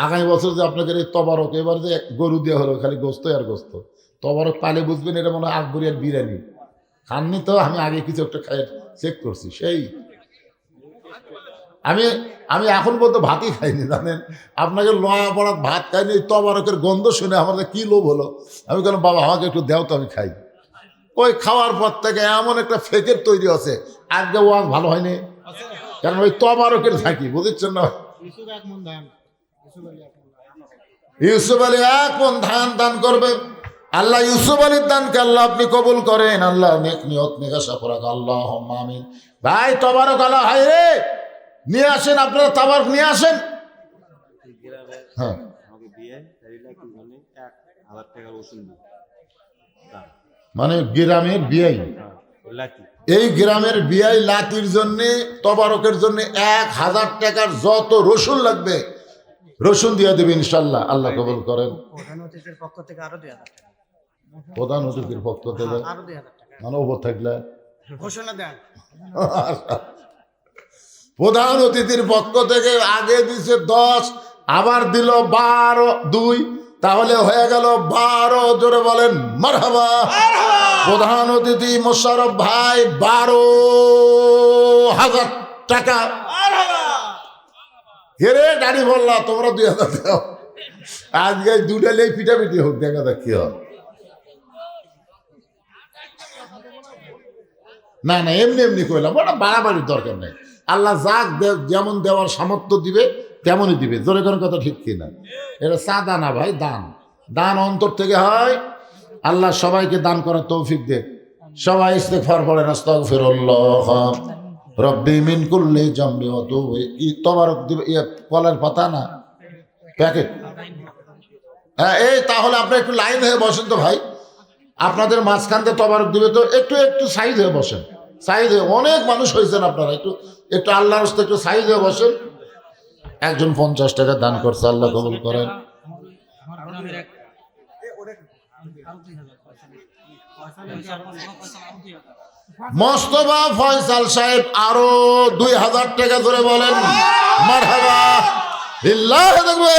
আগামী বছর যে আপনাদের এই তবারক, এবার যে গরু দেওয়া হলো, খালি গোস্ত আর গোস্ত, তবারক পালে বুঝবেন এটা মনে হয় আকবরিয়ার বিরিয়ানি। খাননি তো? আমি আগে কিছু একটা খাই চেক করছি, সেই আমি এখন পর্যন্ত ভাতই খাইনি, জানেন? আপনাকে লয়া পড়া ভাত খাইনি, তবারকের গন্ধ শুনে আমাদের কি লোভ হলো। আমি কেন বাবা আমাকে একটু দেও তো, আমি খাই। ওই খাওয়ার পর থেকে এমন একটা ফেকের তৈরি আছে, আজকে ওয়াজ ভালো হয়নি, কারণ ওই তবারকের থাকি, বুঝছেন না? ইউসুফ আলী 1 মণ ধান দান করবে, আল্লাহ ইউসুফ আলীর দানকে আল্লাহ আপনি কবুল করেন, আল্লাহ নেক নিয়ত নেগাসা করাক, আল্লাহুম্মা আমিন। ভাই তবারক আল্লাহ, হাই রে নিয়ে আসেন, আপনারা তাবারক নিয়ে আসেন। হ্যাঁ, মানে গ্রামের বিয়াই, এই গ্রামের বিয়াই লাতির জন্য, তবারকের জন্য 1000 টাকার যত রসুন লাগবে রসুন দিয়ে দেবে ইনশাল্লাহ, আল্লাহ কবুল করেন। প্রধান অতিথির পক্ষ থেকে মানে ওপর থাকলে ঘোষণা দেন। প্রধান অতিথির পক্ষ থেকে আগে দিছে 10, আবার দিল 12, 2, তাহলে হয়ে গেল 12। জোরে বলেন মারহাবা। প্রধান অতিথি মোশাররফ ভাই 12,000 টাকা। হেরে দাঁড়ি বললা, তোমরা 2000 দাও, আজকে 2টা লেই পিটাপিটি হোক, দেখা যাক কি হয়। না না, এমনি কইলাম, ওটা বাড়াবাড়ির দরকার নেই। আল্লাহ যাক যেমন দেওয়ার সামর্থ্য দিবে তেমনই দিবে। জোরে কোনো কথা ঠিক কিনা? এটা চাঁদা না ভাই, দান। দান অন্তর থেকে হয়। আল্লাহ সবাইকে দান করার তৌফিক দে। সবাই ইস্তেগফার পড়েন, আস্তাগফিরুল্লাহ রব্বি মিন কুল্লি জামবি ওয়া তুবু। তবারক দিবে, কলার পাতা না প্যাকেট, হ্যাঁ, এই তাহলে আপনি একটু লাইন হয়ে বসেন তো ভাই, আপনাদের মাঝখানতে তবারক দিবে তো একটু একটু সাইড হয়ে বসেন, সাইড হয়ে, অনেক মানুষ হয়েছেন আপনারা, একটু একটু আল্লাহর রাস্তায় একটু সাইড হয়ে বসেন। একজন 50 টাকা দান করছে, আল্লাহ কবুল করেন। মোস্তফা ফয়সাল সাহেব আরো 2000 টাকা ধরে বলেন মারহাবা বিল্লাহ। দেখবে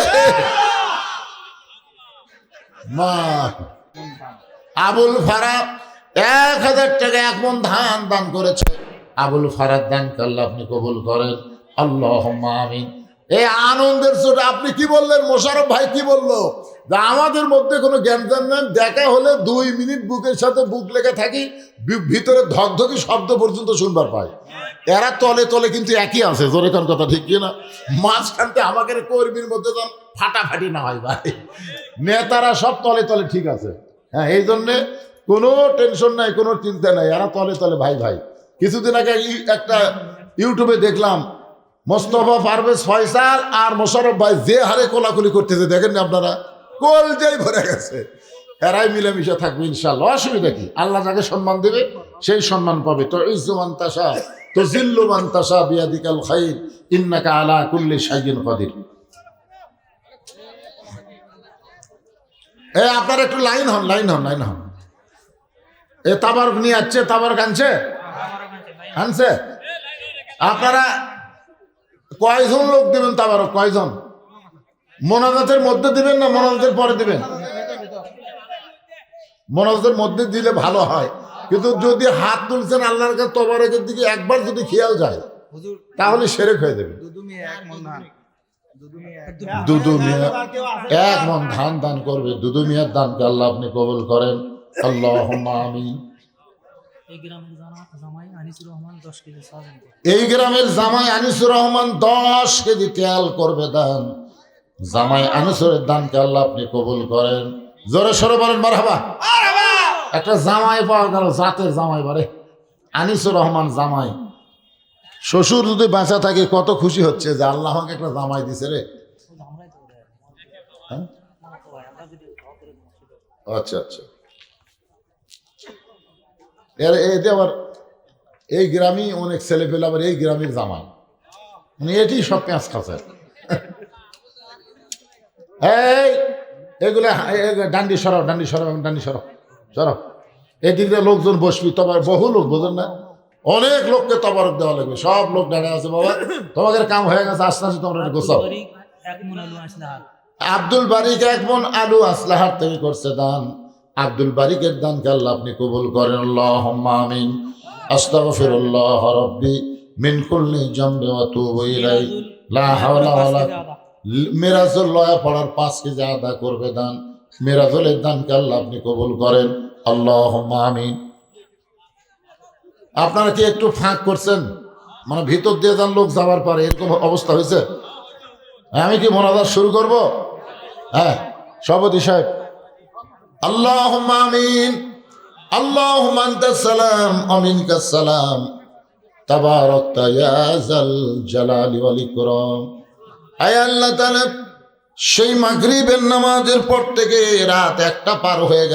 মা আবুল ফারা 1000 টাকা 1 মণ ধান দান করেছে। আবুল ফারার দান আল্লাহ আপনি কবুল করেন, আল্লাহুম্মা আমিন। এই আনন্দের ছোট আপনি কি বললেন, মোশাররফ ভাই কি বললো, যে আমাদের মধ্যে কোনো জ্ঞান নেই, দেখা হলে 2 মিনিট বুকের সাথে বুক লেগে থাকি, ভিতরে ধকধকি শব্দ পর্যন্ত শুনবার পায়। এরা তলে তলে কিন্তু একই আছে, জোরে কোন কথা ঠিক কিনা? মাঝখানতে আমাদের কর্মীর মধ্যে যেন ফাটাফাটি না হয় ভাই, নেতারা সব তলে তলে ঠিক আছে। হ্যাঁ, এই জন্যে কোনো টেনশন নাই, কোনো চিন্তা নাই, এরা তলে তলে ভাই ভাই। কিছুদিন আগে একটা ইউটিউবে দেখলাম, মোস্তফা পারভেজ ফয়সাল আর মোশাররফ ভাই যে হারে কোলাকুলি করতেছে, দেখেন না আপনারা, কলজাই ভরে গেছে। এরাই মিলেমিশে থাকবে ইনশাআল্লাহ, অসুবিধা কি? আল্লাহ যাকে সম্মান দেবে সেই সম্মান পাবে। তো ইজ্জু মান তাশা তুযিল্লু মান তাশা বিয়াদিকাল খায়র ইন্নাকা আলা কুল্লি শাইইন কাদির। আপনারা একটু লাইন হন, লাইন হন, লাইন হন। এ তাবারক নিয়ে যাচ্ছে, তাবারক আনছে, আনছে। আপনারা কয়জন লোক দিবেন তাবারক? কয়জন? মোনাজাতের মধ্যে দিবেন না মোনাজাতের পরে দিবেন? মোনাজাতের মধ্যে দিলে ভালো হয়, কিন্তু যদি হাত তুলছেন আল্লাহর কাছে তবারকের দিকে একবার যদি খেয়াল যায় তাহলে শিরক হয়ে যাবে। দুদু মিয়া 1 মণ ধান দান করবে। দুদু মিয়ার দানকে আল্লাহ আপনি কবুল করেন, আল্লাহুম্মা আমিন। এই গ্রামের জামাই আনিসুর রহমান 10 কেজি তেল করবে দান। জামাই আনিসুরের দানকে আল্লাহ আপনি কবুল করেন। জোরে সরে বলেন মারহাবা। একটা জামাই পাওয়া গেল, জাতের জামাই, বারে আনিসুর রহমান জামাই। শ্বশুর যদি বাঁচা থাকে কত খুশি হচ্ছে যে আল্লাহ আমাকে একটা জামাই দিছে রে। হ্যাঁ? আচ্ছা আচ্ছা, এতে আবার এই গ্রামই অনেক ছেলে পেলে আবার এই গ্রামের জামাই, মানে এটি সব পেঁয়াজ খাচ্ছে। এই এগুলো ডান্ডি সরাও, ডান্ডি সরাও, ডান্ডি সরাও, সরাও। এদিকে লোকজন বসবি, তবে বহু লোক, বোঝেন না, অনেক লোককে তবারক দেওয়া লাগবে। সব লোক দাঁড়িয়ে আছে, বাবা তোমাদের কাম হয়ে গেছে, আস্তে আস্তে তোমরা গোছাও। আব্দুল বারিক 1 মণ আলু আসলাহার থেকে করছে দান। আব্দুল বারিকের দানকে আল্লাহ আপনি কবুল করেন, আল্লাহুম্মা আমিন। আস্তাগফিরুল্লাহ রাব্বি মিন কুল্লি যামবি ওয়া আতুবু ইলাইহি লা হাওলা ওয়ালা। মিরাজুল লয়া পড়ার 5 কেজি আদা করবে দান। মিরাজুলের দানকে আল্লাহ আপনি কবুল করেন, আল্লাহুম্মা আমিন। আপনারা কি একটু ফাঁক করছেন, মানে ভিতর দিয়ে যান লোক যাওয়ার পরে, এরকম অবস্থা হয়েছে? আমি কি মোনাজাত শুরু করব? হ্যাঁ, সভাপতি সাহেব। আল্লাহুম্মা আমিন। আল্লাহুম্মা আনতাস সালাম ওয়া মিনকাস সালাম তাবারাকতা ইয়া যাল জালালি ওয়াল ইকরাম। আয় আল্লাহ তাআলা, সেই মাগরিবের নামাজের পর থেকে রাত 1টা পার হয়ে গেছে।